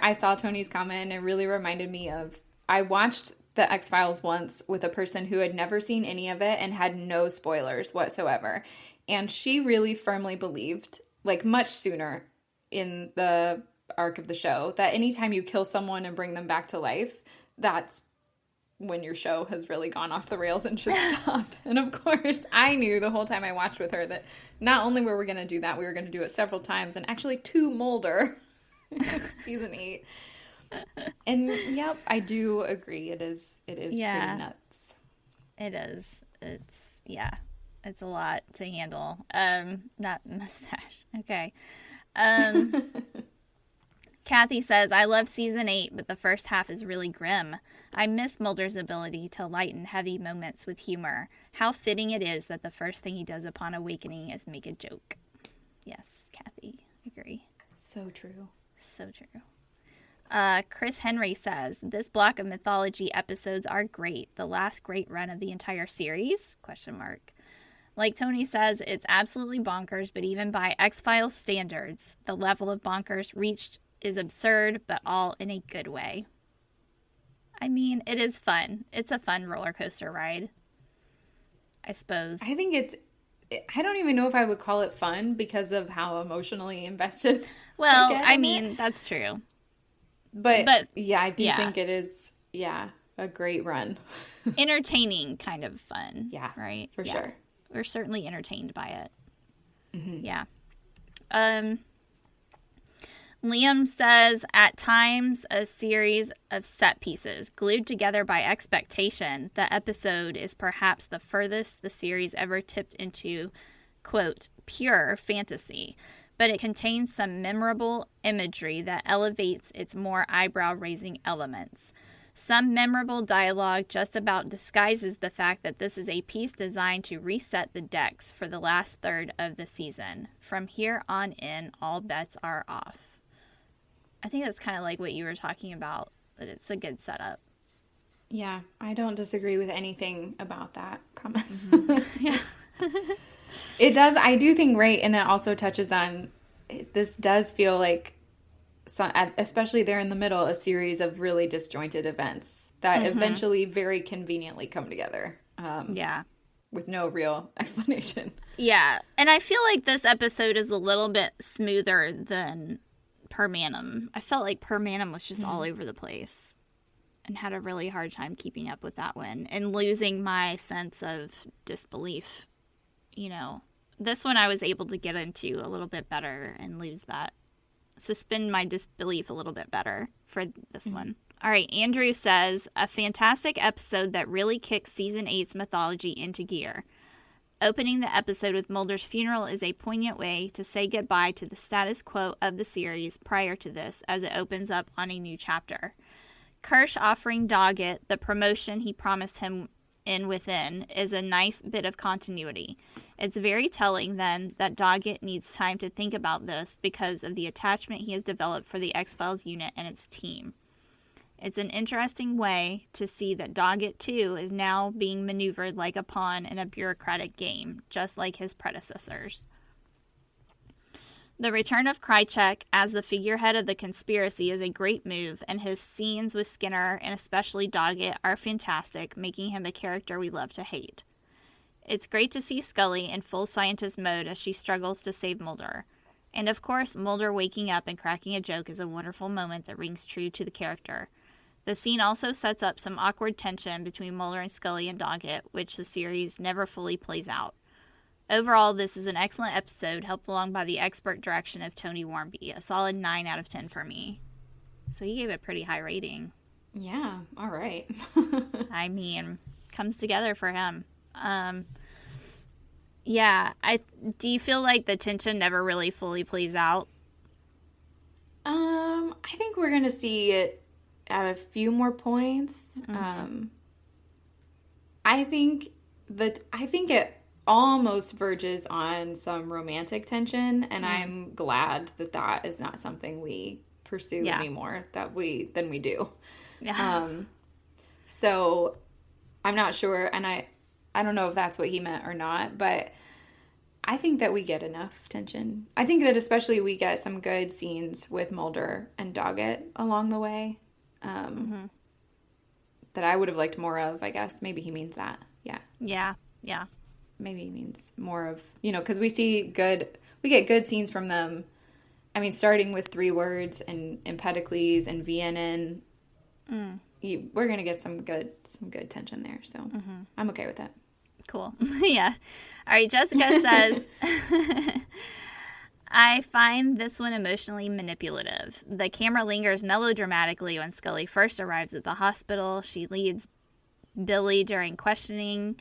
I saw Tony's comment, and it really reminded me of, I watched the X-Files once with a person who had never seen any of it and had no spoilers whatsoever. And she really firmly believed, like much sooner in the arc of the show, that anytime you kill someone and bring them back to life, that's when your show has really gone off the rails and should stop. And of course, I knew the whole time I watched with her that not only were we going to do that, we were going to do it several times, and actually to Mulder season 8. And yep, I do agree. It is pretty nuts. It is. It's a lot to handle. That mustache. Okay. Kathy says, I love season 8, but the first half is really grim. I miss Mulder's ability to lighten heavy moments with humor. How fitting it is that the first thing he does upon awakening is make a joke. Yes, Kathy, agree. So true. So true. Chris Henry says, this block of mythology episodes are great. The last great run of the entire series? ? Like Tony says, it's absolutely bonkers, but even by X-Files standards, the level of bonkers reached is absurd, but all in a good way. I mean, it is fun. It's a fun roller coaster ride, I suppose. I think I don't even know if I would call it fun because of how emotionally invested. Well, I mean, that's true. But yeah, I do think it is, a great run. entertaining kind of fun. Yeah, right? For sure. We're certainly entertained by it. Mm-hmm. Yeah. Liam says, at times, a series of set pieces glued together by expectation, the episode is perhaps the furthest the series ever tipped into, quote, pure fantasy, but it contains some memorable imagery that elevates its more eyebrow-raising elements. Some memorable dialogue just about disguises the fact that this is a piece designed to reset the decks for the last third of the season. From here on in, all bets are off. I think that's kind of like what you were talking about, that it's a good setup. Yeah, I don't disagree with anything about that comment. Mm-hmm. Yeah. It does, I do think, right, and it also touches on, this does feel like, especially there in the middle, a series of really disjointed events that eventually very conveniently come together. Yeah. With no real explanation. Yeah, and I feel like this episode is a little bit smoother than Permanum. I felt like Permanum was just all over the place and had a really hard time keeping up with that one and losing my sense of disbelief. You know, this one I was able to get into a little bit better and suspend my disbelief a little bit better for this one. All right, Andrew says, a fantastic episode that really kicks Season 8's mythology into gear. Opening the episode with Mulder's funeral is a poignant way to say goodbye to the status quo of the series prior to this, as it opens up on a new chapter. Kirsch offering Doggett the promotion he promised him in Within is a nice bit of continuity. It's very telling, then, that Doggett needs time to think about this because of the attachment he has developed for the X-Files unit and its team. It's an interesting way to see that Doggett, too, is now being maneuvered like a pawn in a bureaucratic game, just like his predecessors. The return of Krychek as the figurehead of the conspiracy is a great move, and his scenes with Skinner, and especially Doggett, are fantastic, making him a character we love to hate. It's great to see Scully in full scientist mode as she struggles to save Mulder. And of course, Mulder waking up and cracking a joke is a wonderful moment that rings true to the character. The scene also sets up some awkward tension between Mulder and Scully and Doggett, which the series never fully plays out. Overall, this is an excellent episode, helped along by the expert direction of Tony Warmby. A solid 9 out of 10 for me. So he gave it a pretty high rating. Yeah, all right. I mean, comes together for him. Yeah, do you feel like the tension never really fully plays out? I think we're gonna see it at a few more points. I think it almost verges on some romantic tension, and I'm glad that is not something we pursue anymore than we do. Yeah. So I'm not sure, and I don't know if that's what he meant or not, but I think that we get enough tension. I think that especially we get some good scenes with Mulder and Doggett along the way that I would have liked more of, I guess. Maybe he means that. Yeah. Yeah. Yeah. Maybe he means more of, because we get good scenes from them. I mean, starting with 3 Words and Empedocles and Vienna, we're going to get some good tension there. So I'm okay with that. Cool. Yeah. All right. Jessica says, I find this one emotionally manipulative. The camera lingers melodramatically when Scully first arrives at the hospital. She leads Billy during questioning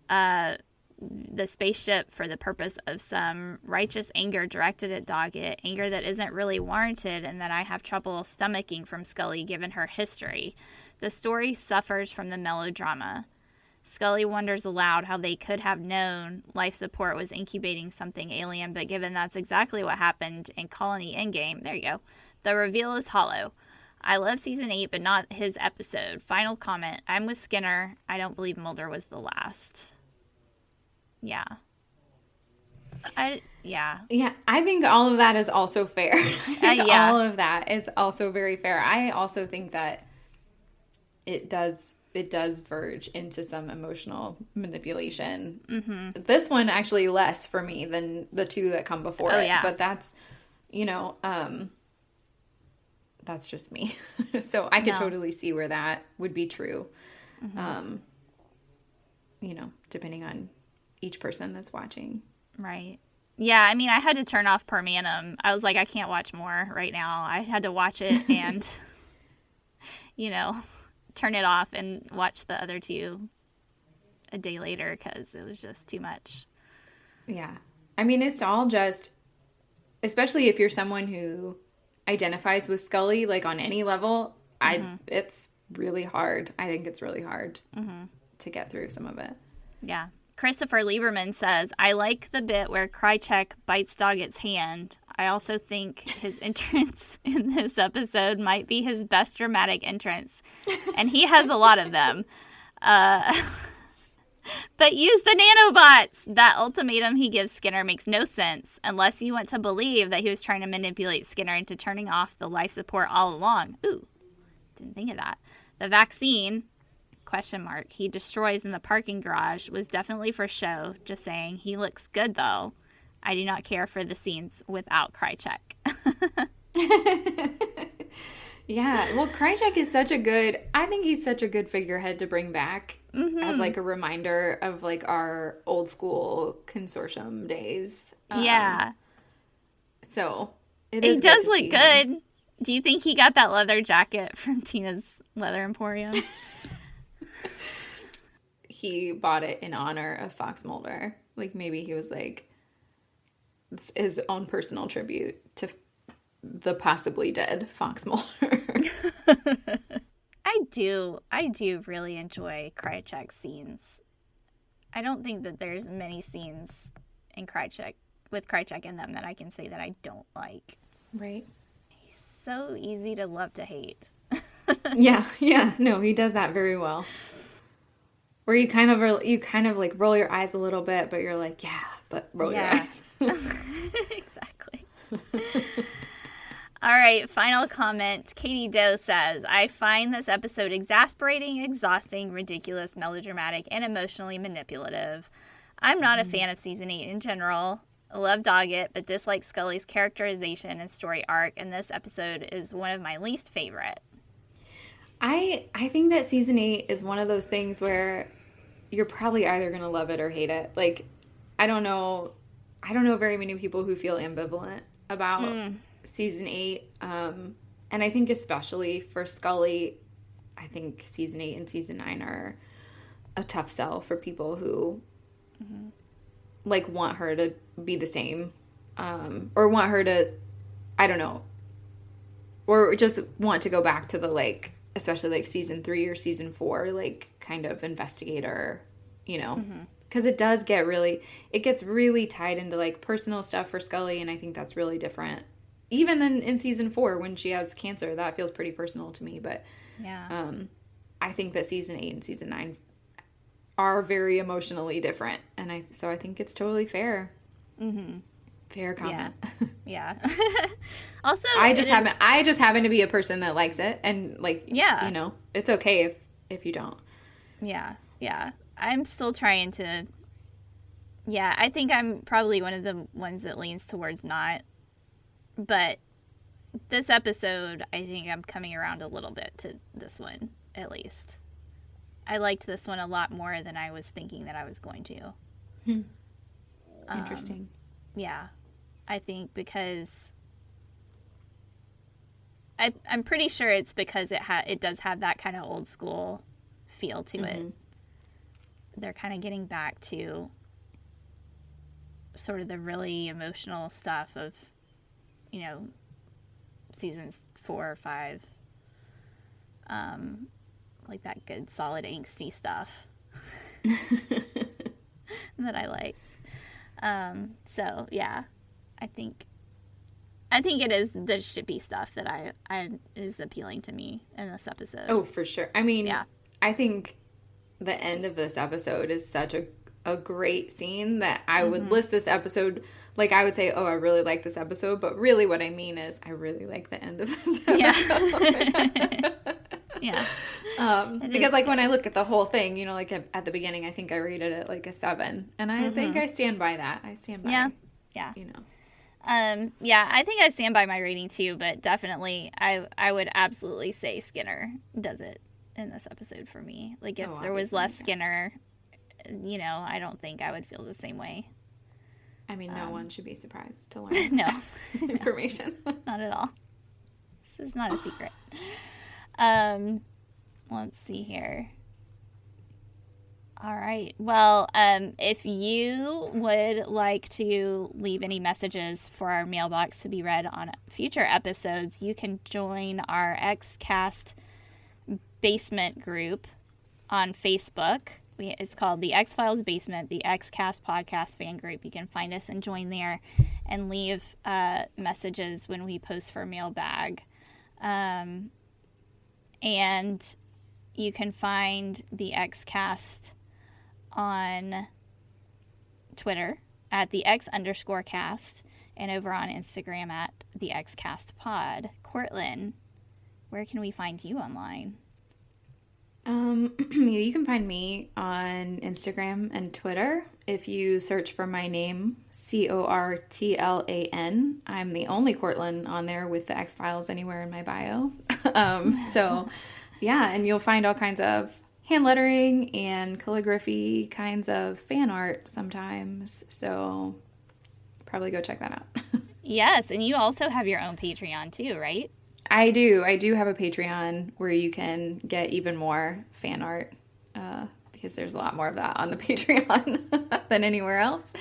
the spaceship for the purpose of some righteous anger directed at Doggett, anger that isn't really warranted and that I have trouble stomaching from Scully given her history. The story suffers from the melodrama. Scully wonders aloud how they could have known life support was incubating something alien, but given that's exactly what happened in Colony Endgame, there you go, the reveal is hollow. I love Season 8, but not his episode. Final comment, I'm with Skinner. I don't believe Mulder was the last. Yeah. Yeah, I think all of that is also fair. Yeah. All of that is also very fair. I also think that it does verge into some emotional manipulation. This one actually less for me than the 2 that come before it. Yeah. But that's, that's just me. So I could totally see where that would be true. depending on each person that's watching. Right. Yeah, I mean, I had to turn off Permanum. I was like, I can't watch more right now. I had to watch it and, turn it off and watch the other two a day later because it was just too much. Yeah. I mean, it's all just, especially if you're someone who identifies with Scully, like on any level, it's really hard. I think it's really hard to get through some of it. Yeah. Christopher Lieberman says, I like the bit where Krychek bites Doggett's hand. I also think his entrance in this episode might be his best dramatic entrance. And he has a lot of them. But use the nanobots! That ultimatum he gives Skinner makes no sense unless you want to believe that he was trying to manipulate Skinner into turning off the life support all along. Ooh, didn't think of that. The vaccine... he destroys in the parking garage was definitely for show. Just saying, he looks good though. I do not care for the scenes without Krychek. Yeah, well, Krychek is I think he's such a good figurehead to bring back as like a reminder of like our old school consortium days. Yeah. So he does look good. Do you think he got that leather jacket from Tina's Leather Emporium? He bought it in honor of Fox Mulder. Like maybe he was like, it's his own personal tribute to the possibly dead Fox Mulder. I do really enjoy Krychek scenes. I don't think that there's many scenes in Krychek with Krychek in them that I can say that I don't like. Right. He's so easy to love to hate. Yeah. No, he does that very well. Where you kind of like roll your eyes a little bit, but you're like, yeah, but roll your eyes. Exactly. All right, final comment. Katie Doe says, I find this episode exasperating, exhausting, ridiculous, melodramatic, and emotionally manipulative. I'm not a fan of season 8 in general. I love Doggett, but dislike Scully's characterization and story arc, and this episode is one of my least favorite. I think that season 8 is one of those things where you're probably either going to love it or hate it. Like, I don't know very many people who feel ambivalent about season 8. And I think especially for Scully, I think season 8 and season 9 are a tough sell for people who like want her to be the same, or want her to, I don't know, or just want to go back to the like, especially like season 3 or season 4, like kind of investigator, because it gets really tied into like personal stuff for Scully. And I think that's really different. Even then in season 4, when she has cancer, that feels pretty personal to me. But yeah, I think that season 8 and season 9 are very emotionally different. And I think it's totally fair. Fair comment. Yeah. Also, I just happen to be a person that likes it, and like, it's okay if you don't. Yeah. I'm still trying to. Yeah, I think I'm probably one of the ones that leans towards not. But this episode, I think I'm coming around a little bit to this one, at least. I liked this one a lot more than I was thinking that I was going to. Interesting. Yeah, I think because I'm pretty sure it's because it does have that kind of old school feel to it. They're kind of getting back to sort of the really emotional stuff of, seasons 4 or 5. Like that good, solid, angsty stuff that I like. So yeah, I think it is the shippy stuff that I is appealing to me in this episode. Oh, for sure. I mean, yeah. I think the end of this episode is such a great scene that I would list this episode, like I would say, oh, I really like this episode, but really what I mean is I really like the end of this episode. Yeah. Because like when I look at the whole thing, like at the beginning, I think I rated it like a 7, and I think I stand by that. I stand by. Yeah. Yeah, I think I stand by my rating too, but definitely I would absolutely say Skinner does it in this episode for me. Like if there was less Skinner, I don't think I would feel the same way. I mean, no one should be surprised to learn No, information. not at all. This is not a secret. Let's see here. All right. Well, if you would like to leave any messages for our mailbox to be read on future episodes, you can join our XCast basement group on Facebook. It's called the X-Files Basement, the XCast podcast fan group. You can find us and join there and leave messages when we post for mailbag. And you can find the XCast on Twitter at the X_cast and over on Instagram at the XCast pod. Cortlan, where can we find you online? You can find me on Instagram and Twitter. If you search for my name, Cortlan, I'm the only Cortlan on there with the X-Files anywhere in my bio. So yeah, and you'll find all kinds of hand lettering and calligraphy kinds of fan art sometimes. So probably go check that out. Yes, and you also have your own Patreon too, right? I do have a Patreon where you can get even more fan art because there's a lot more of that on the Patreon than anywhere else.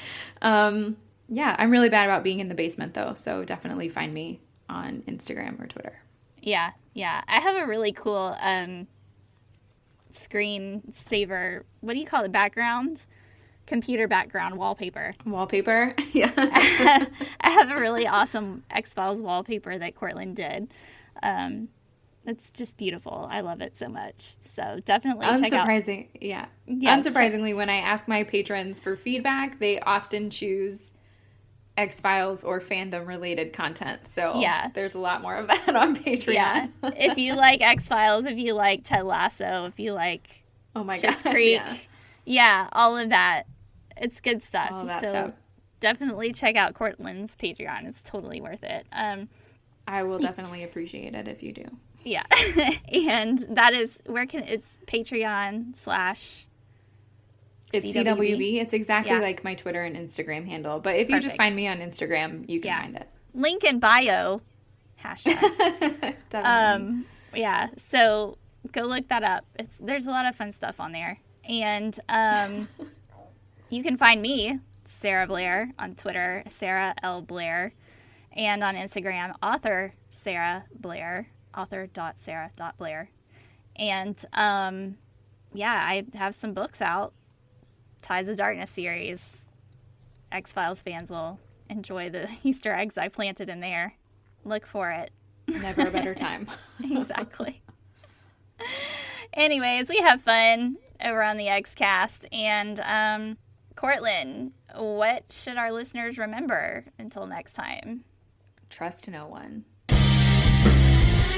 Yeah, I'm really bad about being in the basement though, so definitely find me on Instagram or Twitter. Yeah. I have a really cool screensaver, what do you call it, background? Computer background wallpaper. Yeah. I have a really awesome X-Files wallpaper that Cortlan did. It's just beautiful. I love it so much. So definitely check out. Unsurprisingly, when I ask my patrons for feedback, they often choose X-Files or fandom related content. So yeah, there's a lot more of that on Patreon. Yeah. If you like X-Files, if you like Ted Lasso, if you like Schitt's Creek, yeah, all of that. It's good stuff. All that stuff. Definitely check out Cortland's Patreon. It's totally worth it. I will definitely appreciate it if you do. Yeah. And that is, it's Patreon / It's CWB. It's exactly like my Twitter and Instagram handle. But if you just find me on Instagram, you can find it. Link in bio. #. Definitely. Yeah. So go look that up. There's a lot of fun stuff on there. And you can find me, Sarah Blair, on Twitter, Sarah L. Blair, and on Instagram, author Sarah Blair, author.sarah.blair. And I have some books out. Tides of Darkness series. X-Files fans will enjoy the Easter eggs I planted in there. Look for it. Never a better time. Exactly. Anyways, we have fun over on the XCast. And Cortlan, what should our listeners remember until next time? Trust no one.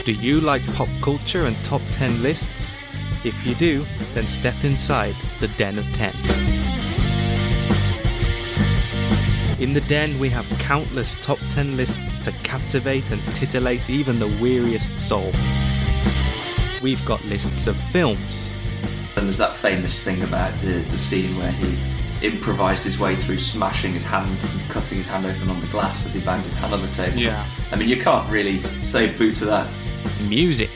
Do you like pop culture and top 10 lists? If you do, then step inside the Den of 10. In the Den, we have countless top 10 lists to captivate and titillate even the weariest soul. We've got lists of films. And there's that famous thing about the scene where he improvised his way through smashing his hand and cutting his hand open on the glass as he banged his hand on the table. Yeah. I mean, you can't really say boo to that. Music.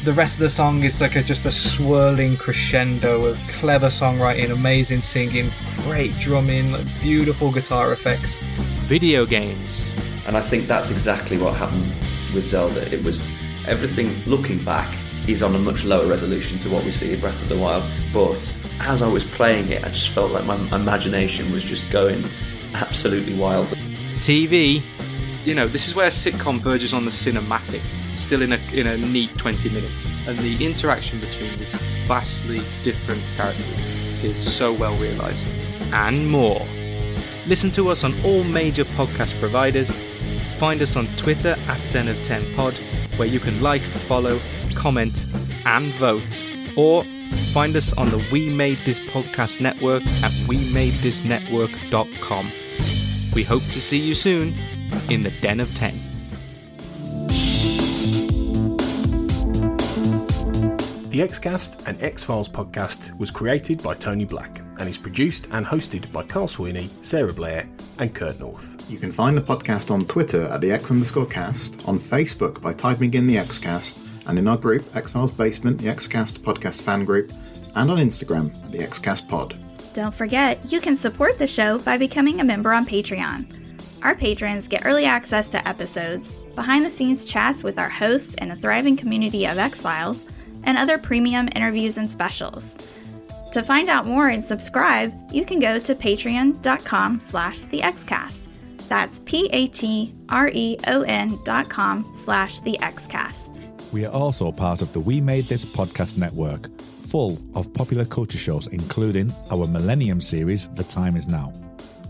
The rest of the song is like just a swirling crescendo of clever songwriting, amazing singing, great drumming, like beautiful guitar effects. Video games. And I think that's exactly what happened with Zelda. It was everything looking back is on a much lower resolution to what we see in Breath of the Wild. But as I was playing it, I just felt like my imagination was just going absolutely wild. TV. You know, this is where a sitcom verges on the cinematic, still in a neat 20 minutes. And the interaction between these vastly different characters is so well realised. And more. Listen to us on all major podcast providers. Find us on Twitter at Den of 10 Pod, where you can like, follow, comment, and vote. Or find us on the We Made This Podcast network at wemadethisnetwork.com. We hope to see you soon in the Den of 10. The XCast and X-Files podcast was created by Tony Black. and is produced and hosted by Carl Sweeney, Sarah Blair and Kurt North. You can find the podcast on Twitter at the X_cast, on Facebook by typing in the Xcast, and in our group, X-Files Basement, the Xcast podcast fan group, and on Instagram at the Xcast Pod. Don't forget, you can support the show by becoming a member on Patreon. Our patrons get early access to episodes, behind-the-scenes chats with our hosts and a thriving community of X-Files, and other premium interviews and specials. To find out more and subscribe, you can go to patreon.com/thexcast. That's patreon.com/thexcast. We are also part of the We Made This podcast network, full of popular culture shows, including our Millennium series, The Time Is Now.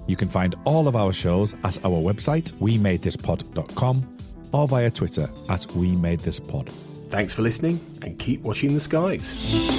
You can find all of our shows at our website, wemadethispod.com, or via Twitter at wemadethispod. Thanks for listening and keep watching the skies.